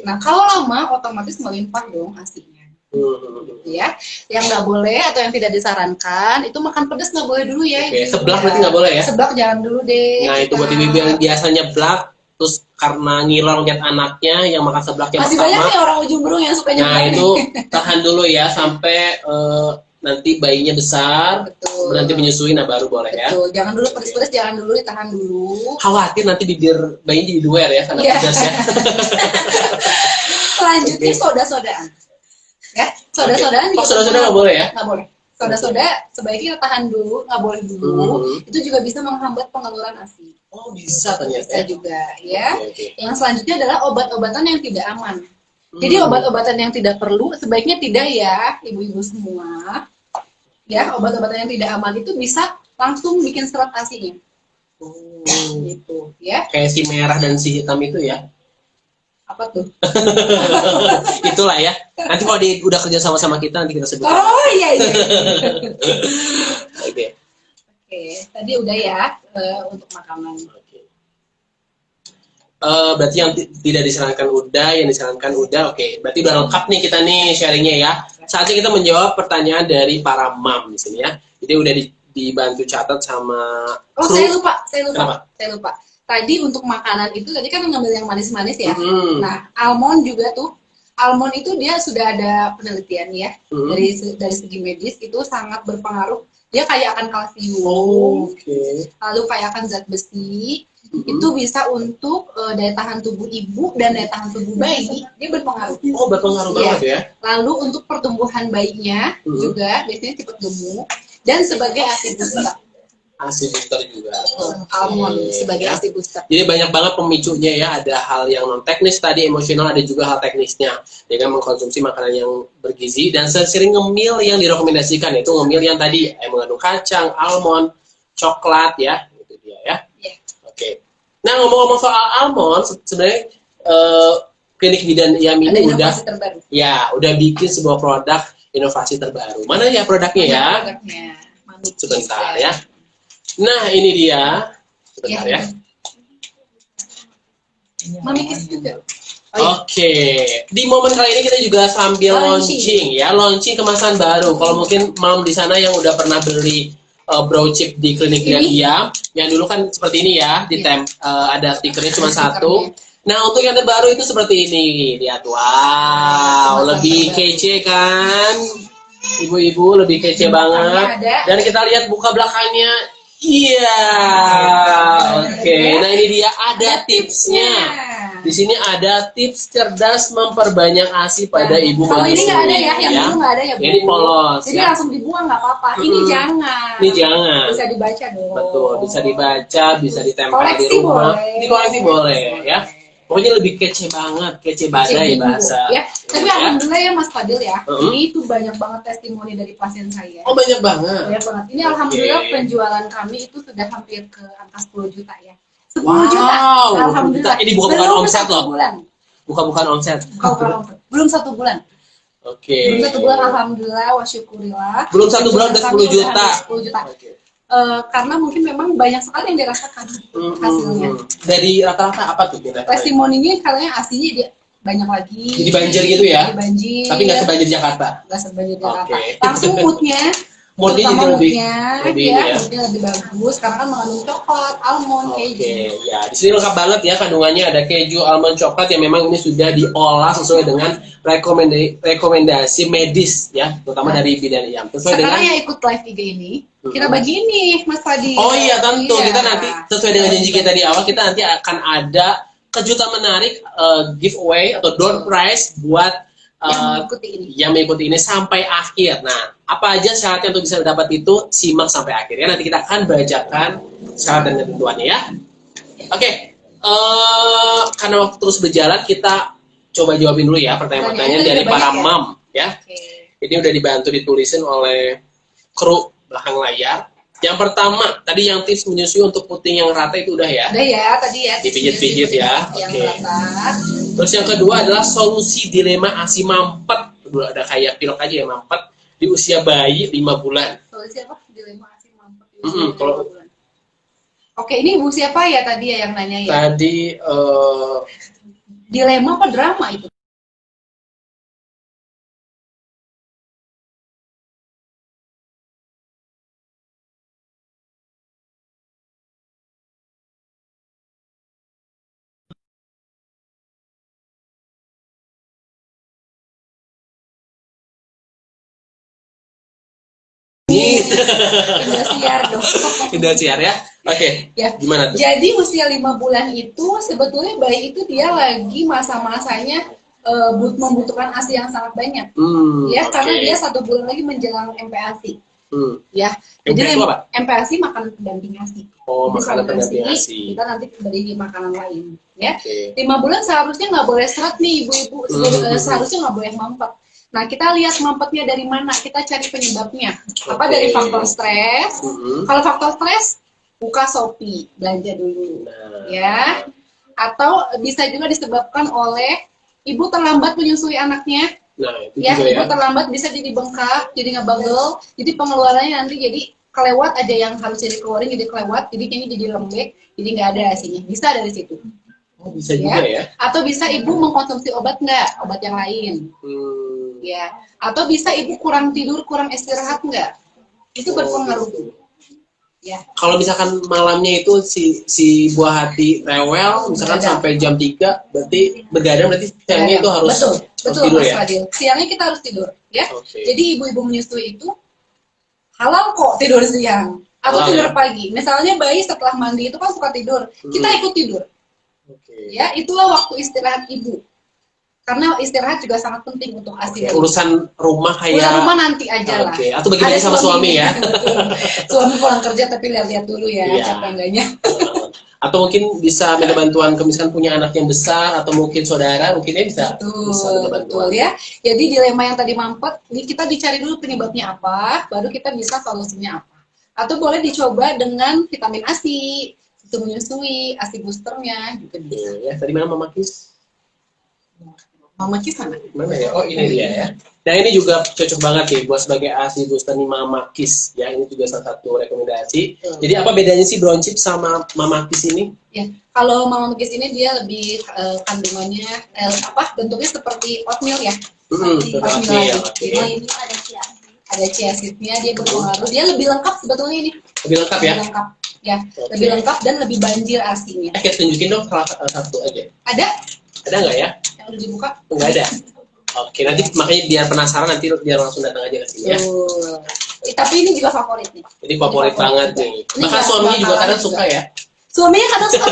Speaker 3: Nah, kalau lama otomatis melimpah dong ASI-nya. Ya, yang nggak boleh atau yang tidak disarankan itu makan pedas nggak boleh dulu ya.
Speaker 2: Seblak berarti nggak boleh ya?
Speaker 3: Seblak jangan dulu deh.
Speaker 2: Nah, itu buat ibu yang biasanya blak terus karena ngiler lihat anaknya yang makan seblaknya
Speaker 3: masih banyak ya orang ujung berung yang suka nyobain.
Speaker 2: Nah, itu tahan dulu ya sampai nanti bayinya besar. Betul. Nanti menyusui, nah baru boleh ya.
Speaker 3: Betul. Jangan dulu pedas-pedas, jangan dulu, ditahan dulu.
Speaker 2: Khawatir nanti bibir bayi jadi duer ya karena pedas ya.
Speaker 3: Selanjutnya soda-sodaan. Ya, soda-sodaan juga
Speaker 2: soda-soda nggak boleh ya?
Speaker 3: Nggak boleh. Soda-soda sebaiknya tahan dulu, nggak boleh dulu. Itu juga bisa menghambat pengeluaran ASI.
Speaker 2: Oh, bisa ternyata.
Speaker 3: Bisa juga ya. Yang selanjutnya adalah obat-obatan yang tidak aman. Jadi obat-obatan yang tidak perlu sebaiknya tidak ya, ibu-ibu semua. Ya, obat-obatan yang tidak aman itu bisa langsung bikin seret ASI-nya. Gitu ya.
Speaker 2: Kayak si merah dan si hitam itu ya.
Speaker 3: Apa tuh?
Speaker 2: Itulah ya. Nanti kalau dia udah kerja sama kita nanti kita sebut.
Speaker 3: Oh iya.
Speaker 2: Oke.
Speaker 3: Tadi udah ya untuk makanan.
Speaker 2: Berarti yang tidak disarankan udah, yang disarankan udah. Oke. Berarti udah lengkap nih kita nih sharingnya ya. Saatnya kita menjawab pertanyaan dari para mam di sini ya. Jadi udah dibantu catat sama.
Speaker 3: Oh, saya
Speaker 2: lupa.
Speaker 3: Tadi untuk makanan itu tadi kan ngambil yang manis-manis ya. Nah, almond juga tuh. Almond itu dia sudah ada penelitian ya. Dari segi medis itu sangat berpengaruh. Dia kaya akan kalsium. Lalu kaya akan zat besi. Itu bisa untuk daya tahan tubuh ibu dan daya tahan tubuh bayi. Dia berpengaruh.
Speaker 2: Oh, berpengaruh banget ya.
Speaker 3: Lalu untuk pertumbuhan bayinya juga biasanya cepat gemuk dan sebagai ASI booster.
Speaker 2: ASI booster juga.
Speaker 3: Almond sebagai ASI booster.
Speaker 2: Jadi banyak banget pemicunya ya. Ada hal yang non teknis tadi, emosional, ada juga hal teknisnya. Dengan mengkonsumsi makanan yang bergizi dan sering ngemil yang direkomendasikan, yaitu ngemil yang tadi yang mengandung kacang, almond, coklat ya. Itu dia ya. Oke. Nah, ngomong-ngomong soal almond, sebenarnya Klinik Bidan IAM ini udah bikin sebuah produk inovasi terbaru. Mana ya produknya ya? Sebentar ya. Nah, ini dia. Sebentar ya.
Speaker 3: Mamikis juga.
Speaker 2: Oke. Di momen kali ini kita juga sambil launching kemasan baru. Kalau mungkin mam di sana yang udah pernah beli brochip di Klinik Bidan IAM, yang dulu kan seperti ini ya, ada stikernya cuma satu. Nah, untuk yang terbaru itu seperti ini. Lihat, wow, lebih kece kan? Ibu-ibu lebih kece banget. Dan kita lihat buka belakangnya. Iya, oke. Nah, ini dia ada tipsnya. Di sini ada tips cerdas memperbanyak ASI pada ibu
Speaker 3: kalau
Speaker 2: menyusui.
Speaker 3: Ini nggak ada ya, yang dulu nggak ada ya, Bu.
Speaker 2: Ini polos.
Speaker 3: Jadi langsung dibuang nggak apa-apa. Ini jangan.
Speaker 2: Ini jangan.
Speaker 3: Bisa dibaca dong.
Speaker 2: Betul, bisa dibaca, bisa ditempel di rumah. Dikoleksi boleh ya. Pokoknya lebih kece banget, kece badai bahasa.
Speaker 3: Ya. Tapi alhamdulillah ya Mas Fadil ya, ini tuh banyak banget testimoni dari pasien saya.
Speaker 2: Oh, banyak banget.
Speaker 3: Banyak banget. Ini alhamdulillah penjualan kami itu sudah hampir ke angka 10 juta ya. 10 juta. Alhamdulillah.
Speaker 2: Ini bukan omset loh. Bukan omset.
Speaker 3: Belum 1 bulan.
Speaker 2: Oke.
Speaker 3: Belum 1 bulan alhamdulillah wa syukurillah.
Speaker 2: Belum 1 bulan udah 10 juta.
Speaker 3: 10 juta. karena mungkin memang banyak sekali yang dirasakan hasilnya.
Speaker 2: Dari rata-rata apa tuh kira-kira?
Speaker 3: Testimoninya katanya asinya dia banyak lagi.
Speaker 2: Jadi banjir gitu ya?
Speaker 3: Jadi banjir.
Speaker 2: Tapi nggak sebanjir Jakarta?
Speaker 3: Nggak sebanjir Jakarta.
Speaker 2: Okay.
Speaker 3: Langsung moodnya
Speaker 2: jadi
Speaker 3: lebih bagus karena kan mengandung coklat, almond, keju.
Speaker 2: Ya di sini lengkap banget ya kandungannya, ada keju, almond, coklat yang memang ini sudah diolah sesuai dengan rekomendasi medis ya, terutama dari bidan IAM. Sesuai
Speaker 3: sekarang
Speaker 2: dengan
Speaker 3: yang ikut live IG ini, kita bagi ini Mas Fadi.
Speaker 2: Oh iya tentu, kita nanti sesuai dengan janji kita di awal, kita nanti akan ada kejutan menarik, giveaway atau door prize buat yang mengikuti ini sampai akhir. Nah, apa aja syaratnya untuk bisa dapat itu, simak sampai akhir ya. Nanti kita akan bacakan syarat dan ketentuannya ya. Oke, karena waktu terus berjalan, kita coba jawabin dulu ya pertanyaan-pertanyaan dari para mam ya. Ini udah dibantu ditulisin oleh kru belakang layar. Yang pertama, tadi yang tips menyusui untuk puting yang rata itu udah ya?
Speaker 3: Udah ya, tadi ya.
Speaker 2: Dipijit-pijit ya.
Speaker 3: Oke.
Speaker 2: Terus yang kedua adalah solusi dilema ASI mampet. Dulu ada kayak pilek aja ya, mampet di usia bayi 5 bulan.
Speaker 3: Solusi apa? Dilema ASI mampet di usia 5
Speaker 2: kalau
Speaker 3: bulan. Oke, ini ibu siapa ya tadi ya yang nanya ya?
Speaker 2: Tadi
Speaker 3: dilema apa drama itu? Indosiar dong.
Speaker 2: Indosiar ya. Oke.
Speaker 3: Ya.
Speaker 2: Gimana tuh?
Speaker 3: Jadi usia 5 bulan itu sebetulnya bayi itu dia lagi masa-masanya membutuhkan ASI yang sangat banyak. Ya, karena dia 1 bulan lagi menjelang MPASI. Ya. Jadi MPASI makanan pendamping ASI.
Speaker 2: Oh, makanan pendamping ASI.
Speaker 3: Kita nanti beri makanan lain, ya. 5 bulan seharusnya nggak boleh seret nih ibu-ibu. Seharusnya nggak boleh mampet. Nah, kita lihat mampetnya dari mana, kita cari penyebabnya. Apa dari faktor stres? Kalau faktor stres, buka Shopee, belanja dulu. Ya. Atau bisa juga disebabkan oleh ibu terlambat menyusui anaknya.
Speaker 2: Nah, itu
Speaker 3: ya,
Speaker 2: juga
Speaker 3: ibu terlambat bisa jadi bengkak, jadi ngebagel, jadi pengeluarannya nanti jadi kelewat, ada yang harus dikeluarin jadi kelewat, jadi ini jadi lembek, jadi nggak ada hasilnya. Bisa dari situ.
Speaker 2: Oh, bisa juga ya.
Speaker 3: Atau bisa ibu mengkonsumsi obat nggak, obat yang lain. Ya, atau bisa ibu kurang tidur, kurang istirahat nggak? Itu berpengaruh. Ya.
Speaker 2: Kalau misalkan malamnya itu si buah hati rewel, misalkan sampai jam 3, berarti begadang, berarti siangnya itu harus
Speaker 3: betul
Speaker 2: tidur
Speaker 3: Mas
Speaker 2: ya?
Speaker 3: Fadil. Siangnya kita harus tidur, ya. Jadi ibu-ibu menyusui itu halal kok tidur siang atau tidur pagi. Misalnya bayi setelah mandi itu kan suka tidur, kita ikut tidur. Ya, itulah waktu istirahat ibu. Karena istirahat juga sangat penting untuk ASI.
Speaker 2: Urusan rumah kayak
Speaker 3: urusan rumah nanti aja lah.
Speaker 2: Atau bagaimana sama suami ya?
Speaker 3: Suami pulang kerja tapi lihat-lihat dulu ya, capek enggaknya.
Speaker 2: Atau mungkin bisa minta bantuan ke misalkan punya anak yang besar atau mungkin saudara, mungkinnya bisa minta bantuan.
Speaker 3: Ya. Jadi dilema yang tadi mampet, kita dicari dulu penyebabnya apa, baru kita bisa solusinya apa. Atau boleh dicoba dengan vitamin ASI, susu menyusui, ASI boosternya juga bisa.
Speaker 2: Ya, tadi mana Mama Kis?
Speaker 3: Mama Kis mana?
Speaker 2: Mana ya? Oh ini dia ya. Nah ini juga cocok banget nih buat sebagai ASI booster nih Mama Kis ya, ini juga salah satu rekomendasi. Jadi apa bedanya sih Brown Chip sama Mama Kis ini? Ya,
Speaker 3: kalau Mama Kis ini dia lebih kandungannya bentuknya seperti oatmeal ya.
Speaker 2: Oatmeal.
Speaker 3: Ini ada chia seed-nya, dia berpengaruh. Dia lebih lengkap sebetulnya ini.
Speaker 2: Lebih lengkap ya?
Speaker 3: Lebih lengkap. Ya, lebih lengkap dan lebih banjir ASI-nya.
Speaker 2: Kita tunjukin dong salah satu aja.
Speaker 3: Ada?
Speaker 2: Ada nggak ya?
Speaker 3: Yang udah dibuka?
Speaker 2: Nggak ada. Oke, nanti makanya biar penasaran nanti biar langsung datang aja ke sini ya.
Speaker 3: Tapi ini juga favorit nih.
Speaker 2: Ini favorit banget nih. Bahkan suaminya juga kadang suka ya.
Speaker 3: Suaminya kadang suka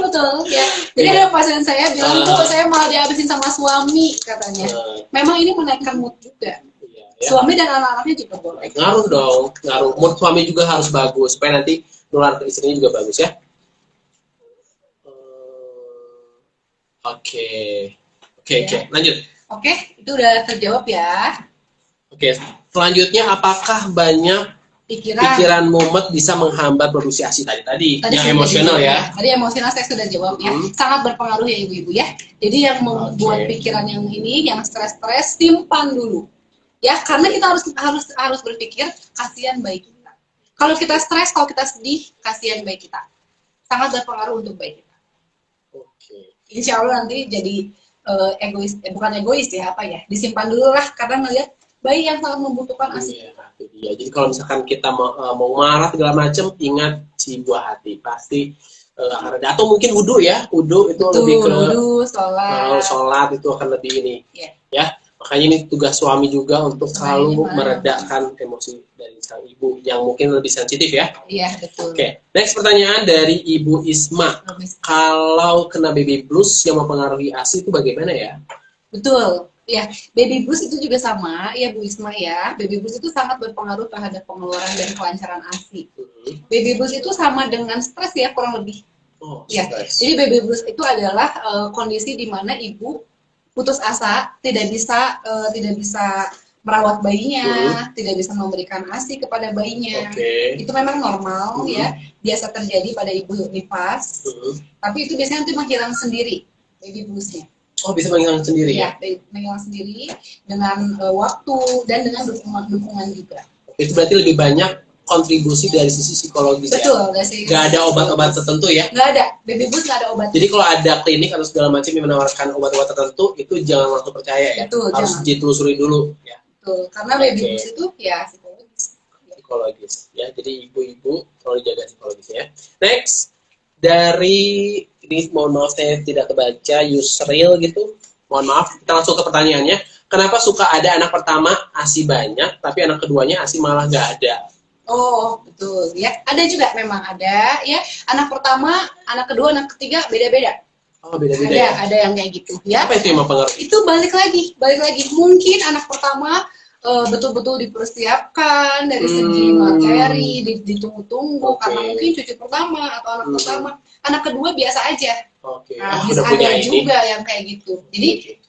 Speaker 3: betul ya. Jadi ada pasien saya bilang tuh saya malah dihabisin sama suami katanya. Memang ini menaikkan mood juga. Suami dan anak-anaknya juga boleh.
Speaker 2: Ngaruh dong, ngaruh. Mood suami juga harus bagus supaya nanti nular ke istrinya juga bagus ya. Oke, lanjut.
Speaker 3: Oke, itu udah terjawab ya.
Speaker 2: Oke, selanjutnya apakah banyak pikiran mumet bisa menghambat produksi ASI tadi yang emosional ya?
Speaker 3: Tadi emosional saya sudah jawab ya. Sangat berpengaruh ya ibu-ibu ya. Jadi yang membuat pikiran yang ini, yang stres-stres, simpan dulu. Ya, karena kita harus berpikir kasihan bayi kita. Kalau kita stres, kalau kita sedih, kasihan bayi kita. Sangat berpengaruh untuk bayi kita.
Speaker 2: Oke.
Speaker 3: Insya Allah nanti jadi egois, bukan egois ya, apa ya, disimpan dulu lah, karena ngelihat bayi yang sangat membutuhkan ASI.
Speaker 2: Iya, jadi kalau misalkan kita mau marah segala macam, ingat si buah hati pasti akan ada. Atau mungkin wudhu ya, wudhu itu betul, lebih ke
Speaker 3: wudhu, sholat
Speaker 2: itu akan lebih ini.
Speaker 3: Yeah.
Speaker 2: Ya, makanya ini tugas suami juga untuk selalu meredakan emosi dari sang ibu yang mungkin lebih sensitif ya.
Speaker 3: Iya, betul.
Speaker 2: Oke, next pertanyaan dari Ibu Isma. Kalau kena baby blues yang mempengaruhi ASI itu bagaimana ya?
Speaker 3: Betul. Ya, baby blues itu juga sama, ya Bu Isma ya. Baby blues itu sangat berpengaruh terhadap pengeluaran dan kelancaran ASI. Baby blues itu sama dengan stres ya, kurang lebih.
Speaker 2: Oh,
Speaker 3: ya. Jadi baby blues itu adalah kondisi di mana ibu putus asa, tidak bisa merawat bayinya, tidak bisa memberikan ASI kepada bayinya. Itu memang normal ya, biasa terjadi pada ibu nifas. Tapi itu biasanya nanti menghilang sendiri baby bluesnya.
Speaker 2: Oh, bisa menghilang sendiri ya?
Speaker 3: Menghilang sendiri dengan waktu dan dengan dukungan juga.
Speaker 2: Itu berarti lebih banyak kontribusi dari sisi psikologis.
Speaker 3: Betul,
Speaker 2: ya? Nggak ada obat-obat tertentu ya?
Speaker 3: Nggak ada, baby blues nggak ada obat.
Speaker 2: Jadi kalau ada klinik atau segala macam yang menawarkan obat-obat tertentu, itu jangan langsung percaya ya?
Speaker 3: Betul,
Speaker 2: harus ditelusuri dulu ya?
Speaker 3: Betul, karena baby blues itu ya
Speaker 2: psikologis ya, jadi ibu-ibu selalu jaga psikologisnya. Next, dari ini mohon maaf saya tidak kebaca Yusril gitu, mohon maaf, kita langsung ke pertanyaannya. Kenapa suka ada anak pertama ASI banyak tapi anak keduanya ASI malah nggak ada?
Speaker 3: Oh betul ya, ada juga memang ada ya, anak pertama, anak kedua, anak ketiga beda-beda.
Speaker 2: Oh beda-beda
Speaker 3: ada yang kayak gitu ya.
Speaker 2: Apa itu yang mempengaruhi?
Speaker 3: Itu balik lagi mungkin anak pertama betul-betul dipersiapkan dari segi materi, ditunggu-tunggu karena mungkin cucu pertama atau anak pertama. Anak kedua biasa aja. Nah, bisa ada juga yang kayak gitu. Jadi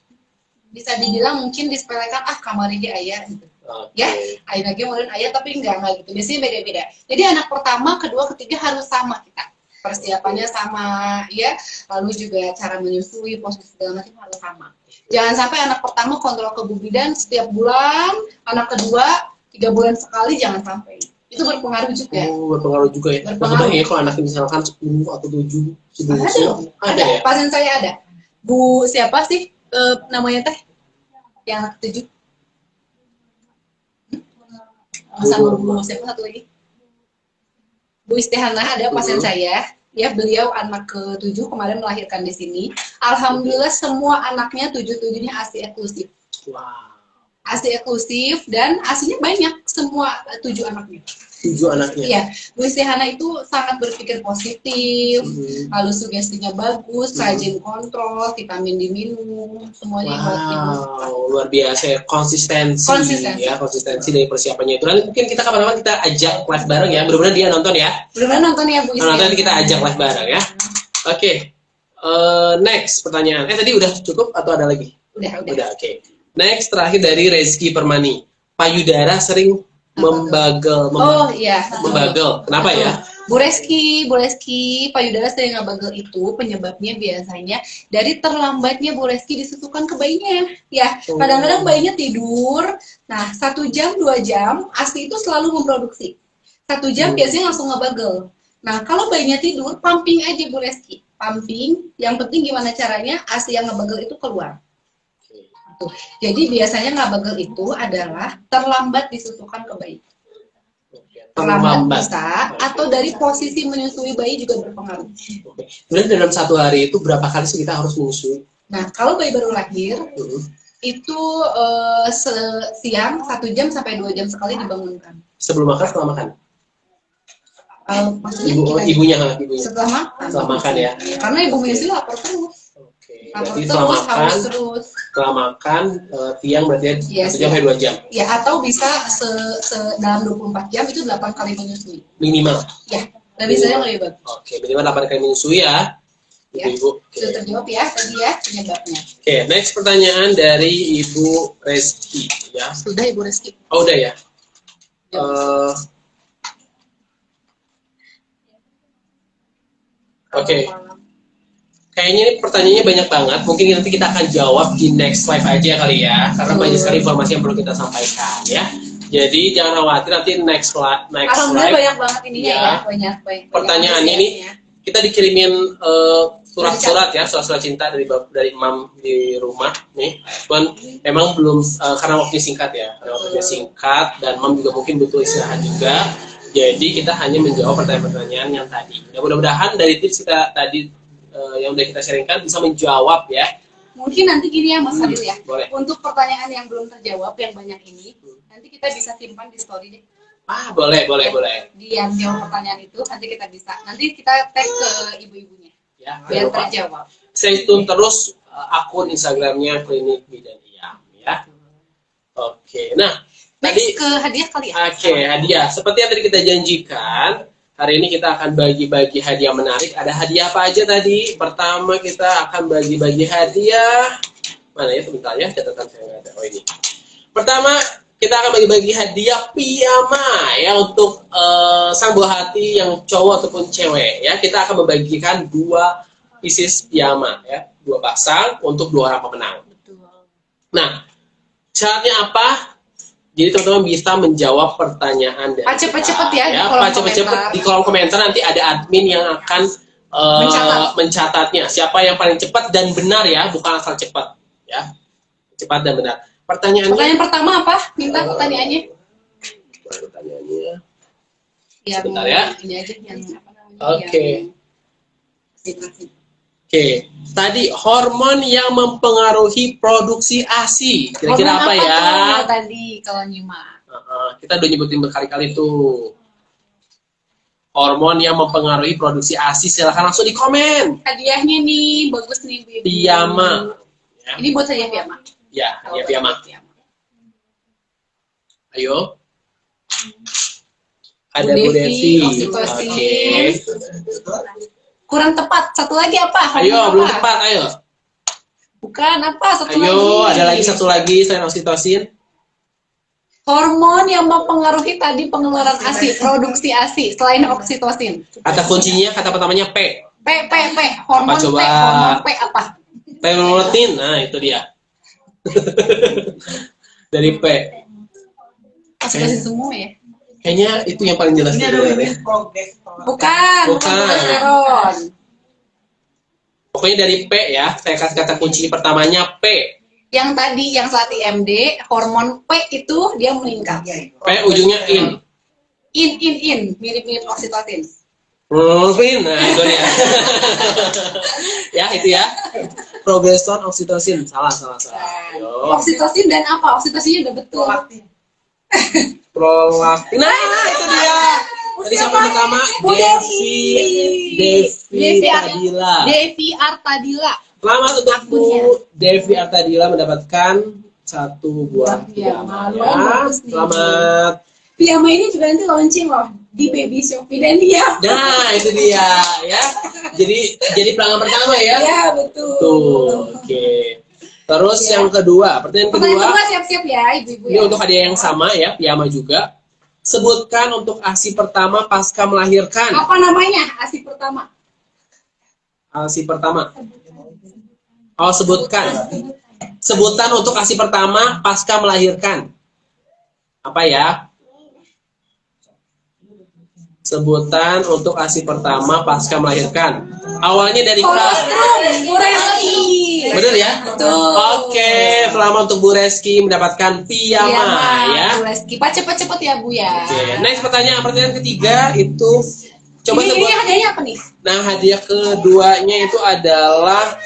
Speaker 3: bisa dibilang mungkin disepelekan, kamar ini ayah gitu. Ya, ayah lagi kemudian ayah, tapi enggak gitu. Biasanya beda-beda. Jadi anak pertama, kedua, ketiga harus sama kita. Persiapannya sama ya, lalu juga cara menyusui, posisi segala macam harus sama. Jangan sampai anak pertama kontrol ke bidan setiap bulan, anak kedua 3 bulan sekali, jangan sampai. Itu berpengaruh juga.
Speaker 2: Oh, berpengaruh juga ya. Berpengaruh ya kalau anaknya misalkan 10 atau 7
Speaker 3: ada ya? Pasien saya ada. Bu siapa sih namanya teh? Yang anak 7. Sama Bu siapa satu lagi? Bu Istihana ada pasien saya. Ya, beliau anak ke-7 kemarin melahirkan di sini. Alhamdulillah semua anaknya 7-7-nya ASI eksklusif.
Speaker 2: Wow.
Speaker 3: ASI eksklusif dan ASInya banyak, semua 7 anaknya.
Speaker 2: 7 anaknya.
Speaker 3: Iya, Bu Istihana itu sangat berpikir positif, lalu sugestinya bagus, rajin kontrol, vitamin diminum, semuanya buat ibu.
Speaker 2: Luar biasa ya, konsistensi dari persiapannya itu. Nanti mungkin kita kapan-kapan kita ajak live bareng ya, benar-benar dia nonton ya.
Speaker 3: Benar-benar nonton ya Bu Istihana.
Speaker 2: Nanti kita ajak live bareng ya. Oke. Next pertanyaan. Tadi udah cukup atau ada lagi?
Speaker 3: Udah.
Speaker 2: Oke. Next terakhir dari Rezki Permani. Payudara sering membagel. Membagel. Kenapa ya?
Speaker 3: Bu Reski, payudara sering ngebagel itu penyebabnya biasanya dari terlambatnya Bu Reski disusukan ke bayinya. Ya, kadang-kadang bayinya tidur. Nah, 1 jam, 2 jam, ASI itu selalu memproduksi. 1 jam biasanya langsung ngebagel. Nah, kalau bayinya tidur, pumping aja Bu Reski. Pumping, yang penting gimana caranya ASI yang ngebagel itu keluar. Jadi biasanya ngebagel itu adalah terlambat disusukan ke bayi. Terlambat bisa, atau dari posisi menyusui bayi juga berpengaruh.
Speaker 2: Kemudian dalam 1 hari itu berapa kali sih kita harus menyusui?
Speaker 3: Nah, kalau bayi baru lahir, itu siang 1 jam sampai 2 jam sekali dibangunkan.
Speaker 2: Sebelum makan, setelah makan?
Speaker 3: Maksudnya
Speaker 2: ibunya.
Speaker 3: Setelah makan
Speaker 2: ya.
Speaker 3: Karena ibu menyusui lapar terus.
Speaker 2: Berarti setelah makan siang berarti 1 jam sampai 2 jam.
Speaker 3: Ya, atau bisa dalam 24 jam itu 8 kali menyusui.
Speaker 2: Minimal.
Speaker 3: Ya, lebih sering lebih bagus.
Speaker 2: Oke, minimal 8 kali menyusui ya. Ibu.
Speaker 3: Sudah terjawab ya tadi ya penyebabnya.
Speaker 2: Oke, next pertanyaan dari Ibu Reski ya.
Speaker 3: Sudah Ibu Reski.
Speaker 2: Oh, udah ya. Oke. Kayaknya ini pertanyaannya banyak banget. Mungkin nanti kita akan jawab di next live aja kali ya. Karena banyak sekali informasi yang perlu kita sampaikan ya. Jadi jangan khawatir, nanti next slide.
Speaker 3: Alhamdulillah banyak banget ininya ya, banyak.
Speaker 2: Pertanyaan ini kita dikirimin surat-surat ya, surat-surat cinta dari Mam di rumah nih. Cuman emang belum karena waktunya singkat ya, dan Mam juga mungkin butuh istirahat juga. Jadi kita hanya menjawab pertanyaan-pertanyaan yang tadi. Ya, mudah-mudahan dari tips kita tadi yang udah kita sharingkan bisa menjawab ya.
Speaker 3: Mungkin nanti gini ya Mas Fadil ya.
Speaker 2: Boleh.
Speaker 3: Untuk pertanyaan yang belum terjawab yang banyak ini, nanti kita bisa simpan di story deh.
Speaker 2: Boleh.
Speaker 3: Di yang jawab pertanyaan itu nanti kita tag ke ibu-ibunya.
Speaker 2: Ya,
Speaker 3: biar terjawab.
Speaker 2: Stay tune terus akun Instagramnya Klinik Bidan Iyam ya. Oke, nah tadi
Speaker 3: ke hadiah kali ya.
Speaker 2: Oke, hadiah. Seperti yang tadi kita janjikan, hari ini kita akan bagi-bagi hadiah menarik. Ada hadiah apa aja tadi? Pertama kita akan bagi-bagi hadiah. Mana ya sebentarnya catatan saya nggak ada. Oh ini. Pertama kita akan bagi-bagi hadiah piyama ya untuk sang buah hati yang cowok ataupun cewek ya. Kita akan membagikan 2 pieces piyama ya, 2 pasang untuk 2 orang pemenang.
Speaker 3: Betul.
Speaker 2: Nah, syaratnya apa? Jadi teman-teman bisa menjawab pertanyaan dari
Speaker 3: cepet-cepet ya,
Speaker 2: di kolom komentar nanti ada admin yang akan mencatatnya. Siapa yang paling cepat dan benar ya, bukan asal cepat ya. Cepat dan benar. Pertanyaan
Speaker 3: pertama apa? Minta pertanyaannya.
Speaker 2: Pertanyaannya.
Speaker 3: Sebentar ya. Ini aja yang apa namanya?
Speaker 2: Oke. Tadi hormon yang mempengaruhi produksi ASI. Kira-kira apa ya?
Speaker 3: Tadi kalau nyimak.
Speaker 2: Kita udah nyebutin berkali-kali tuh. Hormon yang mempengaruhi produksi ASI. Silahkan langsung di komen.
Speaker 3: Hadiahnya nih bagus nih Bu.
Speaker 2: Piyama.
Speaker 3: Ya. Ini buat hadiah piyama.
Speaker 2: Ya, hadiah piyama. Ayo. Ada Bu Devi. Oke.
Speaker 3: Kurang tepat. Satu lagi apa?
Speaker 2: Ayo, belum tepat. Ayo.
Speaker 3: Bukan apa? Satu lagi.
Speaker 2: Ayo, ada lagi satu lagi selain oksitosin.
Speaker 3: Hormon yang mempengaruhi tadi pengeluaran ASI, produksi ASI selain oksitosin.
Speaker 2: Kata kuncinya, kata pertamanya P.
Speaker 3: Hormon
Speaker 2: apa, coba?
Speaker 3: Hormon P apa?
Speaker 2: Prolaktin. Nah, itu dia. Dari P.
Speaker 3: Oksitosin semua ya?
Speaker 2: Kayaknya itu yang paling jelas.
Speaker 3: Bukan.
Speaker 2: Pokoknya dari P ya. Saya kasih kata kunci pertamanya P.
Speaker 3: Yang tadi, yang saat IMD, hormon P itu dia meningkat.
Speaker 2: P ujungnya in.
Speaker 3: In. Mirip-mirip oksitosin.
Speaker 2: Nah, itu dia. Ya, itu ya. Progesteron, oksitosin. Salah.
Speaker 3: Oksitosin dan apa? Oksitosinnya udah betul.
Speaker 2: Prolaktin. Nah, itu dia. Tadi siapa pertama? Devi Artadila. Selamat untuk Bu Devi Artadila mendapatkan 1 buah piyama. Selamat.
Speaker 3: Piyama ini juga nanti launching loh di Baby Shopee dan dia.
Speaker 2: Nah, itu dia ya. Jadi pelanggan pertama ya.
Speaker 3: Ya, betul.
Speaker 2: Tuh, oke. Terus yang kedua, pertanyaan kedua.
Speaker 3: Siap-siap ya, ibu-ibu.
Speaker 2: Ini untuk hadiah yang sama ya, piyama juga. Sebutkan untuk ASI pertama pasca melahirkan.
Speaker 3: Apa namanya ASI pertama?
Speaker 2: ASI pertama. Oh, sebutkan. Sebutan untuk ASI pertama pasca melahirkan. Apa ya? Sebutan untuk ASI pertama pasca melahirkan. Awalnya dari K. Bener ya?
Speaker 3: Betul.
Speaker 2: Oke, selamat untuk Bu Reski mendapatkan piyama ya.
Speaker 3: Bu Reski, cepet-cepet ya Bu ya.
Speaker 2: Oke, next pertanyaan ketiga itu coba
Speaker 3: ini hadiahnya apa nih?
Speaker 2: Nah, hadiah keduanya itu adalah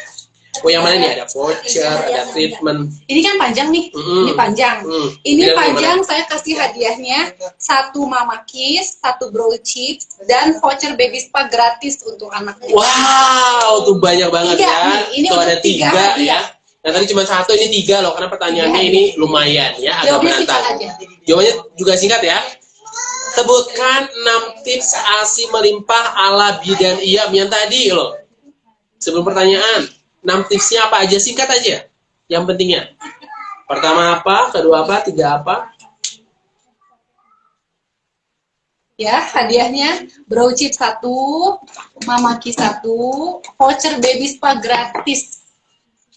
Speaker 2: yang mana nih? Ada voucher, ada treatment.
Speaker 3: Ini kan panjang nih. Ini panjang. Ini panjang saya kasih hadiahnya 1 Mama Kiss, 1 Bro Chips, dan voucher baby spa gratis untuk anaknya.
Speaker 2: Wow, tuh banyak banget ya.
Speaker 3: Ini
Speaker 2: tuh ada 3 ya. Nah, tadi cuma 1, ini 3 loh, karena pertanyaannya ini lumayan ya, agak menantang. Jawabannya juga singkat ya. Sebutkan 6 tips ASI melimpah ala bidan Iyam yang tadi loh. Sebelum pertanyaan. 6 tipsnya apa aja, singkat aja. Yang pentingnya. Pertama apa, kedua apa, 3 apa?
Speaker 3: Ya, hadiahnya Bro Chip 1, Mama Kiss 1, voucher baby spa gratis.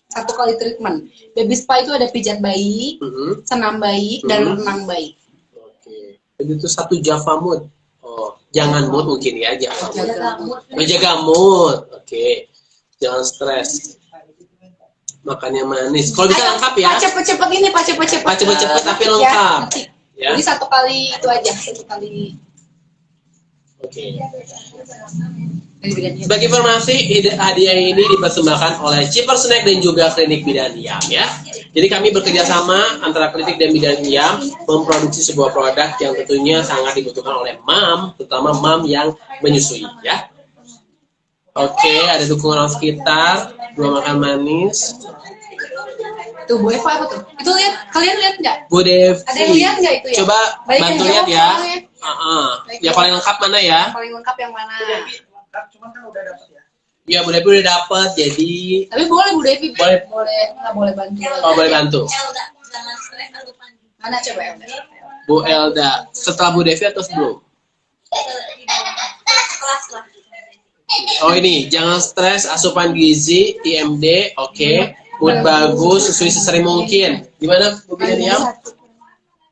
Speaker 3: 1 kali treatment. Baby spa itu ada pijat bayi, senam bayi, dan renang bayi.
Speaker 2: Itu 1 Java mood. Oh, jangan mood mungkin ya, Java mood.
Speaker 3: Jaga mood.
Speaker 2: Menjaga mood. Oke. Jangan stres. Makannya manis. Kalau bisa lengkap ya.
Speaker 3: Pak cepet-cepet ini, Pak cepet-cepet.
Speaker 2: Pak cepet-cepet tapi lengkap. Ya.
Speaker 3: Jadi 1 kali itu aja, 1 kali.
Speaker 2: Oke. Sebagai informasi, hadiah ini dipersembahkan oleh Cheaper Snack dan juga Klinik Bidan Iyam ya. Jadi kami bekerja sama antara Klinik dan Bidan Iyam memproduksi sebuah produk yang tentunya sangat dibutuhkan oleh mam, terutama mam yang menyusui ya. Oke, ada dukungan orang sekitar, 2 makan manis.
Speaker 3: Tuh, Bu Eva apa tuh? Itu lihat, kalian lihat nggak?
Speaker 2: Bu Devi.
Speaker 3: Ada yang lihat nggak itu ya?
Speaker 2: Coba
Speaker 3: Baik
Speaker 2: bantu
Speaker 3: yang
Speaker 2: lihat
Speaker 3: jawab
Speaker 2: ya.
Speaker 3: soalnya.
Speaker 2: Yang paling lengkap mana ya?
Speaker 3: Yang paling lengkap yang mana?
Speaker 4: Cuman kan udah dapet ya.
Speaker 2: Ya, Bu Devi udah dapet, jadi
Speaker 3: Tapi boleh Bu Devi,
Speaker 2: Boleh.
Speaker 3: nggak boleh bantu.
Speaker 2: oh boleh bantu.
Speaker 3: Mana coba Elda?
Speaker 2: Bu Elda, setelah Bu Devi atau sebelum? Oh ini, jangan stres, asupan gizi, IMD, oke. Mood bagus, susui sesering mungkin. Gimana Bu Bidan Iyam?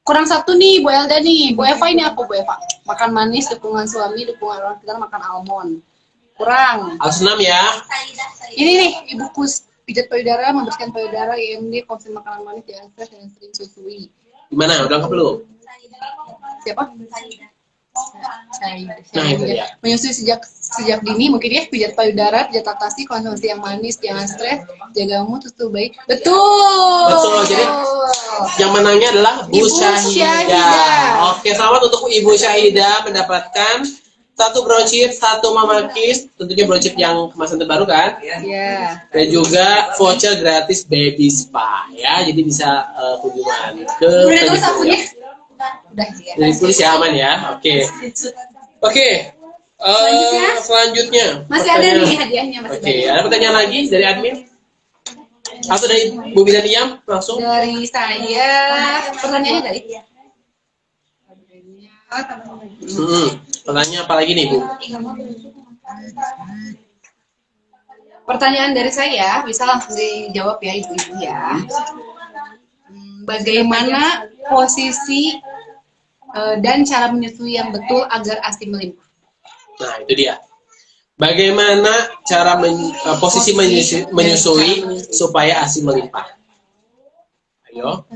Speaker 3: Kurang 1 nih Bu Elda nih. Bu Eva ini apa Bu Eva? Makan manis, dukungan suami, dukungan orang sekitar, makan almond. Kurang.
Speaker 2: Harus 6 ya.
Speaker 3: Ini nih, ibuku pijat payudara, membersihkan payudara, IMD, konsumsi makanan manis, jangan stres, dan sering susui.
Speaker 2: Gimana? Udah lengkap belum?
Speaker 3: Siapa?
Speaker 2: Nah, itu dia.
Speaker 3: Menyusui sejak dini mungkin ya, pijat payudara, pijat laktasi, konsumsi yang manis, jangan stres, jaga mood, susu baik. Betul.
Speaker 2: Betul. Jadi yang menangnya adalah Bu
Speaker 3: Ibu
Speaker 2: Syahidah.
Speaker 3: Syahidah.
Speaker 2: Oke, selamat untuk Ibu Syahidah mendapatkan 1 brosur, 1 Mama Kiss, tentunya brosur yang kemasan terbaru kan?
Speaker 3: Iya.
Speaker 2: Dan juga voucher gratis baby spa ya, jadi bisa kunjungan ke
Speaker 3: Udah tulis akunnya? Udah ya.
Speaker 2: Jadi tulis ya, aman ya. Oke. Selanjutnya.
Speaker 3: Masih ada nih hadiahnya, masih
Speaker 2: Oke,
Speaker 3: banyak.
Speaker 2: ada pertanyaan lagi dari admin? Atau dari Bu Bidan Iyam langsung?
Speaker 3: Dari saya, pertanyaannya dari
Speaker 2: Pertanyaan apa lagi nih Bu?
Speaker 3: Pertanyaan dari saya, bisa langsung dijawab ya ibu-ibu ya. Bagaimana posisi dan cara menyusui yang betul agar ASI melimpah?
Speaker 2: Nah, itu dia. Bagaimana cara posisi menyusui supaya ASI melimpah? Ayo.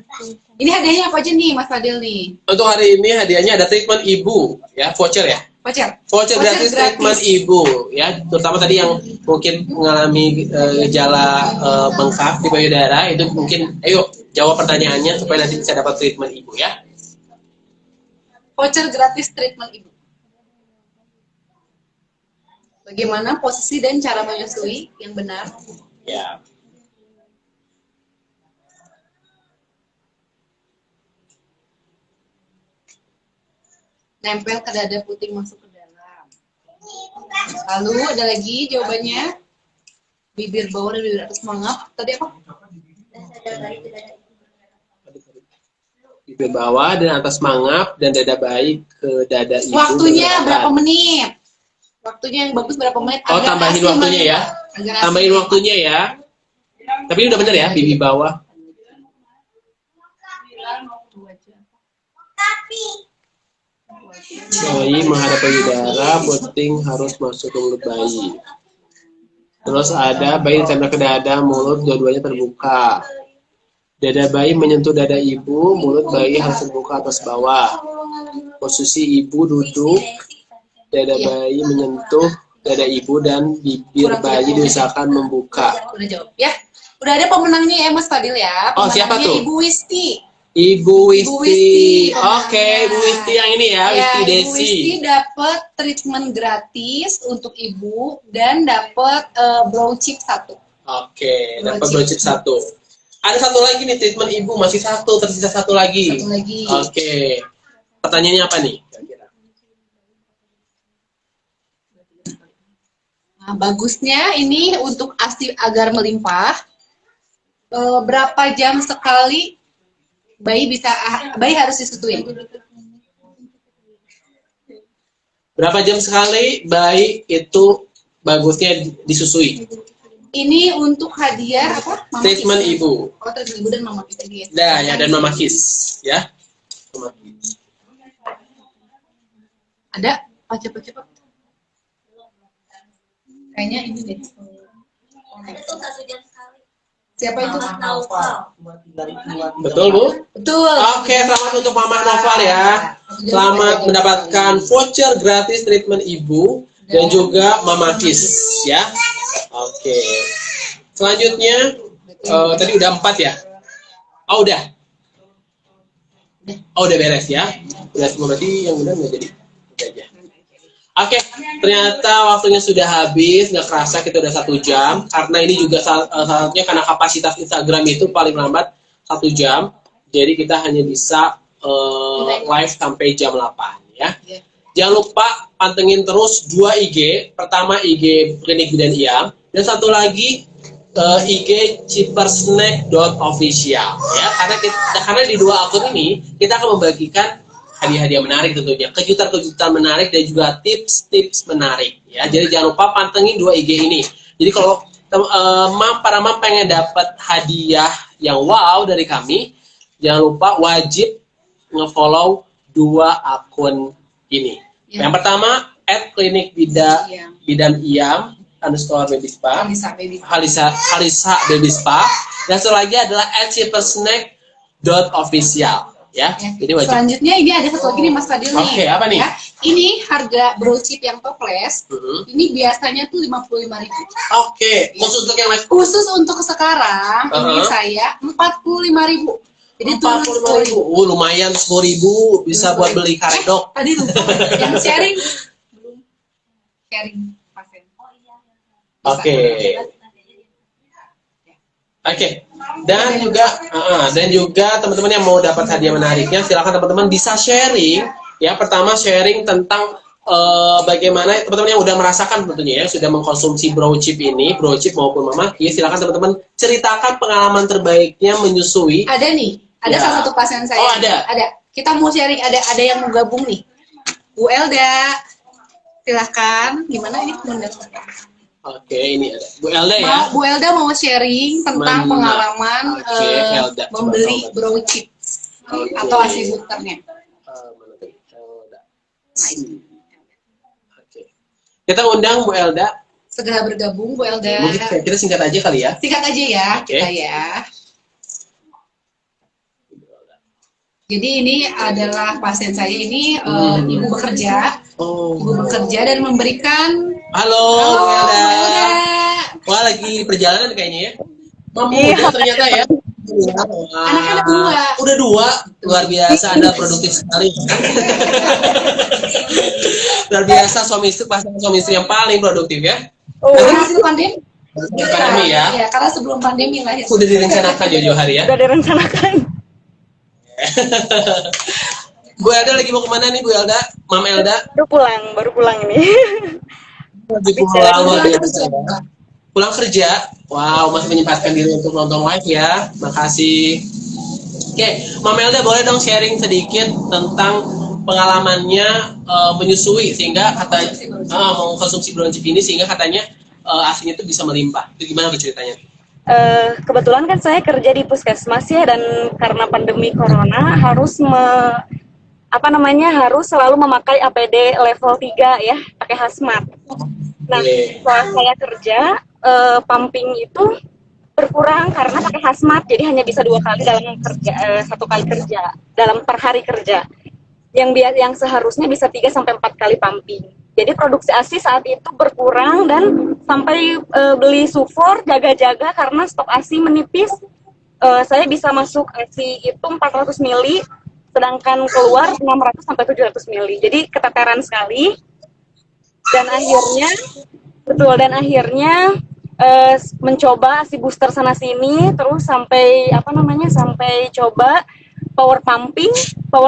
Speaker 3: Ini hadiahnya apa aja nih Mas Fadil nih?
Speaker 2: Untuk hari ini hadiahnya ada treatment ibu, ya, voucher ya. Voucher gratis treatment ibu, ya, terutama tadi yang mungkin mengalami gejala bengkak di payudara, itu mungkin, ayo jawab pertanyaannya supaya nanti bisa dapat treatment ibu ya.
Speaker 3: Voucher gratis treatment ibu. Bagaimana posisi dan cara menyusui yang benar?
Speaker 2: Ya.
Speaker 3: Nempel ke dada putih masuk ke dalam. Lalu ada lagi jawabannya. Bibir bawah dan bibir atas mangap. Tadi apa?
Speaker 2: Bibir bawah dan atas mangap dan dada bayi ke dada ibu.
Speaker 3: Waktunya berapa menit? Waktunya yang bagus berapa menit?
Speaker 2: Oh, tambahin waktunya ya. Tambahin waktunya ya. Tapi ini udah bener ya, bibir bawah. Bayi menghadap payudara, botting harus masuk ke mulut bayi. Terus ada bayi ditempel ke dada, mulut dua-duanya terbuka. Dada bayi menyentuh dada ibu, mulut bayi harus terbuka atas bawah. Posisi ibu duduk, dada bayi menyentuh dada ibu dan bibir bayi diusahakan membuka.
Speaker 3: Udah jawab ya. Udah ada pemenangnya ya Mas Fadil ya.
Speaker 2: Oh, siapa tuh?
Speaker 3: Ibu Wisti.
Speaker 2: Ibu Wisti.
Speaker 3: Wisti,
Speaker 2: Oke, Ibu Wisti yang ini ya, Wisti
Speaker 3: Ibu
Speaker 2: Desi.
Speaker 3: Wisti dapat treatment gratis untuk ibu dan dapat brow chip 1.
Speaker 2: Oke, dapat brosur 1. Ada satu lagi nih treatment ibu, masih satu, tersisa satu lagi.
Speaker 3: Satu lagi.
Speaker 2: Oke. Pertanyaannya apa nih?
Speaker 3: Nah, bagusnya ini untuk ASI agar melimpah. Berapa jam sekali bayi harus disusuin?
Speaker 2: Berapa jam sekali bayi itu bagusnya disusui?
Speaker 3: Ini untuk hadiah apa? Mama
Speaker 2: Treatment
Speaker 3: Kiss.
Speaker 2: ibu.
Speaker 3: Oh, treatment ibu dan Mama Kiss tadi ya.
Speaker 2: Nah, ya dan Mama Kiss, ya. Mama Kiss.
Speaker 3: Ada? Oh, cepet-cepet. Kayaknya ini deh. Siapa itu?
Speaker 2: Betul, Bu?
Speaker 3: Betul.
Speaker 2: Oke, selamat untuk Mama Noval ya. Selamat mendapatkan voucher gratis treatment ibu dan juga Mama Kiss ya. Oke. Selanjutnya tadi udah 4 ya? Oh, udah. Oh, udah beres ya. Udah semua, berarti yang udah nggak jadi. Udah aja. Oke, ternyata waktunya sudah habis, nggak kerasa kita udah 1 jam. Karena ini juga satunya karena kapasitas Instagram itu paling lambat 1 jam. Jadi kita hanya bisa live sampai jam 8 ya. Jangan lupa pantengin terus 2 IG. Pertama IG Klinik Bidan Iyam dan satu lagi IG cipersnack.official ya. Karena di 2 akun ini kita akan membagikan hadiah-hadiah menarik tentunya, kejutan-kejutan menarik dan juga tips-tips menarik ya. Jadi jangan lupa pantengin 2 IG ini. Jadi kalau para mam pengen dapat hadiah yang wow dari kami, jangan lupa wajib nge-follow 2 akun ini. Ya. Yang pertama @klinikbidan_iyam _babyspa Halisa Baby Spa, dan satu lagi adalah @cipersnack.official. Ya, ini wajib.
Speaker 3: Selanjutnya ini ada satu lagi nih Mas Fadil nih.
Speaker 2: Oke, apa nih?
Speaker 3: Ya. Ini harga brochip yang toples. Ini biasanya tuh 55.000.
Speaker 2: Oke, khusus untuk yang live.
Speaker 3: Khusus untuk sekarang ini saya 45.000. Jadi
Speaker 2: 45.000. Lumayan 10.000 bisa buat beli karedok.
Speaker 3: Tadi lupa yang sharing belum sharing pasien.
Speaker 2: Oke. Oke, dan juga teman-teman yang mau dapat hadiah menariknya, silakan teman-teman bisa sharing ya. Pertama sharing tentang bagaimana teman-teman yang udah merasakan tentunya ya, sudah mengkonsumsi brochip ini, brochip maupun Mama Kiss. Silakan teman-teman ceritakan pengalaman terbaiknya menyusui.
Speaker 3: Ada nih, ada salah satu pasien saya.
Speaker 2: Oh, ada.
Speaker 3: Kita mau sharing, ada yang mau gabung nih. Bu Elda, silakan. Gimana ini undang?
Speaker 2: Oke, ini ada Bu Elda ya.
Speaker 3: Bu Elda mau sharing tentang pengalaman membeli brochip atau ASI boosternya.
Speaker 2: Oke. Kita undang Bu Elda.
Speaker 3: Segera bergabung Bu Elda.
Speaker 2: Mungkin kita singkat aja kali ya.
Speaker 3: Singkat aja ya, kita ya. Jadi ini adalah pasien saya ini ibu bekerja. Ibu bekerja dan memberikan.
Speaker 2: Halo Bu Elda. Wah, lagi perjalanan kayaknya ya. Muda ternyata ya.
Speaker 3: Anaknya ada 2.
Speaker 2: Udah 2, luar biasa. Anda produktif sekali. Luar biasa, pasangan suami istri yang paling produktif ya.
Speaker 3: Karena sebelum pandemi.
Speaker 2: Pandemi ya.
Speaker 3: Ya, karena sebelum pandemi lahir.
Speaker 2: Udah direncanakan jauh-jauh hari ya.
Speaker 5: Udah direncanakan.
Speaker 2: Bu Elda lagi mau kemana nih Bu Elda? Mam Elda?
Speaker 5: Baru pulang ini.
Speaker 2: Pulang kerja. Wow, masih menyempatkan diri untuk nonton live ya. Makasih. Oke, Mam Elda boleh dong sharing sedikit tentang pengalamannya menyusui sehingga katanya mau konsumsi brochip ini sehingga katanya ASINya itu bisa melimpah. Itu gimana tuh ceritanya?
Speaker 5: Kebetulan kan saya kerja di puskesmas ya, dan karena pandemi corona harus harus selalu memakai APD level 3 ya, pakai hazmat. Nah, setelah saya kerja, pumping itu berkurang karena pakai hazmat, jadi hanya bisa 2 kali dalam kerja, 1 kali kerja dalam per hari kerja. Yang seharusnya bisa 3-4 kali pumping. Jadi produksi ASI saat itu berkurang dan sampai beli sufor jaga-jaga karena stok ASI menipis. Saya bisa masuk ASI itu 400 mili, sedangkan keluar 600-700 mili. Jadi keteteran sekali. Dan akhirnya mencoba ASI booster sana sini, terus sampai coba power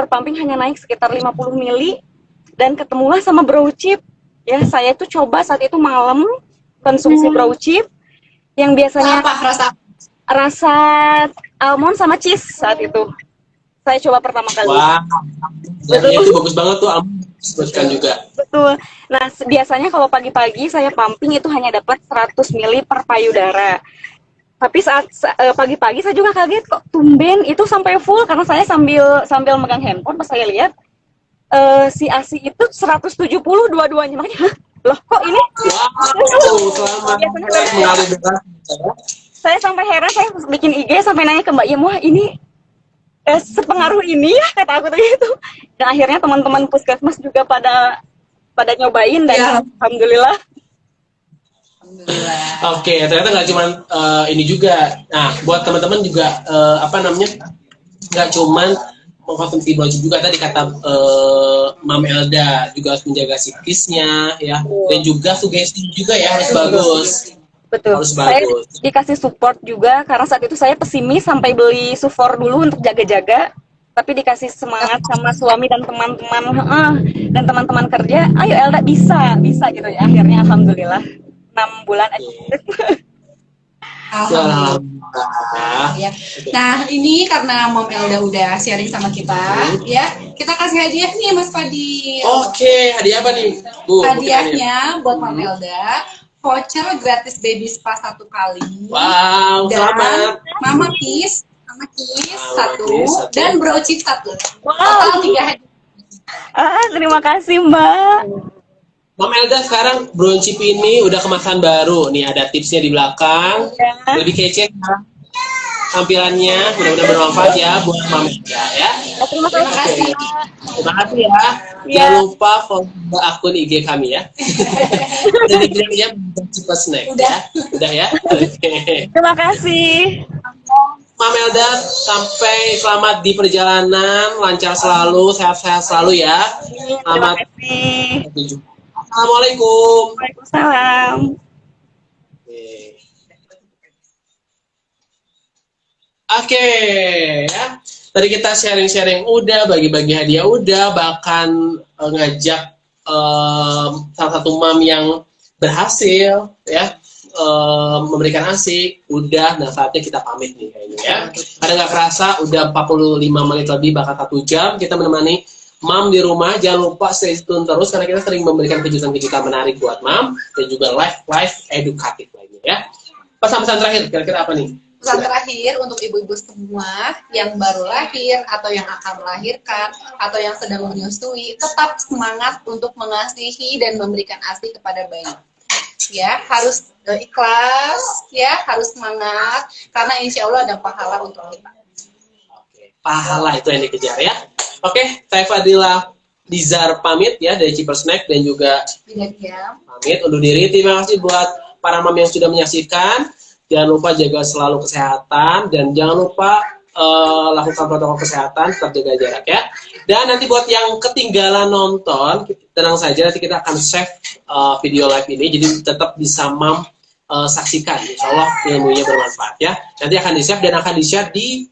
Speaker 5: pumping hanya naik sekitar 50 mili. Dan ketemulah sama brochip ya. Saya tuh coba saat itu malam konsumsi brochip yang biasanya rasa almond sama cheese. Saat itu saya coba pertama kali.
Speaker 2: Wah, itu bagus banget tuh, almond sebutkan juga.
Speaker 5: Betul. Nah, biasanya kalau pagi-pagi saya pumping itu hanya dapat 100 mili per payudara. Tapi saat pagi-pagi saya juga kaget kok tumben itu sampai full, karena saya sambil megang handphone pas saya lihat si ASI itu 170 dua-duanya. Makanya, loh kok ini?
Speaker 2: Wow, selamat mengalami berat.
Speaker 5: Saya sampai heran, saya bikin IG sampai nanya ke Mbak Yem, wah ini sepengaruh ini ya, kata aku tuh gitu. Dan akhirnya teman-teman puskesmas juga pada nyobain dan
Speaker 3: Ya.
Speaker 5: alhamdulillah.
Speaker 3: Alhamdulillah.
Speaker 2: Oke, ternyata nggak cuma ini juga. Nah, buat teman-teman juga nggak cuma mengkonsumsi baju juga, tadi kata Mam Elda juga harus menjaga psikisnya ya, dan juga sugesti juga ya harus bagus.
Speaker 5: Betul.
Speaker 2: Harus
Speaker 5: Saya
Speaker 2: bagus.
Speaker 5: dikasih support juga karena saat itu saya pesimis sampai beli sufor dulu untuk jaga-jaga. Tapi dikasih semangat sama suami dan teman-teman kerja. Ayo Elda bisa gitu ya. Akhirnya alhamdulillah 6 bulan aja.
Speaker 3: Alhamdulillah. Ya. Nah, ini karena Mom Elda udah sharing sama kita, ya, kita kasih hadiah nih Mas Fadil.
Speaker 2: Oke, hadiah apa nih, Bu?
Speaker 3: Hadiahnya buat Mom Elda, voucher gratis baby spa 1 kali.
Speaker 2: Wow,
Speaker 3: Dan
Speaker 2: selamat.
Speaker 3: Mama Kiss satu,
Speaker 2: Kiss 1.
Speaker 3: dan Bro Chip 1.
Speaker 5: Wow.
Speaker 3: Total 3 hadiah.
Speaker 5: Terima kasih Mbak.
Speaker 2: Mam Elda, sekarang bronchip ini udah kemasan baru. Nih ada tipsnya di belakang.
Speaker 5: Ya.
Speaker 2: Lebih kece kan? Tampilannya mudah-mudahan bermanfaat ya buat Mam Elda ya.
Speaker 5: Terima kasih.
Speaker 2: Terima kasih ya. Jangan lupa follow akun IG kami ya. Jadi dia Cipa Snack. Udah ya. Oke.
Speaker 5: Terima kasih.
Speaker 2: Mam Elda, sampai selamat di perjalanan, lancar selalu, sehat-sehat selalu ya.
Speaker 5: Terima
Speaker 2: Selamat.
Speaker 5: kasih.
Speaker 2: Assalamualaikum.
Speaker 5: Waalaikumsalam.
Speaker 2: Oke, ya. Tadi kita sharing-sharing udah, bagi-bagi hadiah udah, bahkan ngajak salah satu mam yang berhasil ya memberikan ASI udah. Nah, saatnya kita pamit nih kayaknya ya. Karena nggak kerasa udah 45 menit lebih, bahkan 1 jam kita menemani mam di rumah. Jangan lupa stay tune terus karena kita sering memberikan kejutan-kejutan menarik buat mam dan juga live edukatif lainnya ya. Pesan-pesan terakhir kira-kira apa nih?
Speaker 3: Pesan terakhir untuk ibu-ibu semua yang baru lahir atau yang akan melahirkan atau yang sedang menyusui, tetap semangat untuk mengasihi dan memberikan ASI kepada bayi. Ya, harus ikhlas, ya, harus semangat karena insya Allah ada pahala untuk kita.
Speaker 2: Oke, pahala itu yang dikejar ya. Oke, saya Fadila Dizar pamit ya dari Cipa Snack dan juga
Speaker 3: Diam.
Speaker 2: pamit undur diri. Terima kasih buat para mam yang sudah menyaksikan. Jangan lupa jaga selalu kesehatan dan jangan lupa lakukan protokol kesehatan, tetap jaga jarak ya. Dan nanti buat yang ketinggalan nonton, tenang saja, nanti kita akan save video live ini, jadi tetap bisa mam saksikan. Insya Allah ilmunya bermanfaat ya. Nanti akan di save dan akan di share di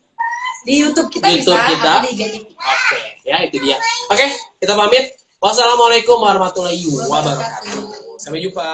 Speaker 3: YouTube kita
Speaker 2: YouTube
Speaker 3: bisa,
Speaker 2: kita.
Speaker 3: atau di IG kita.
Speaker 2: Oke, ya itu dia. Oke, kita pamit. Wassalamualaikum warahmatullahi wabarakatuh. Sampai jumpa.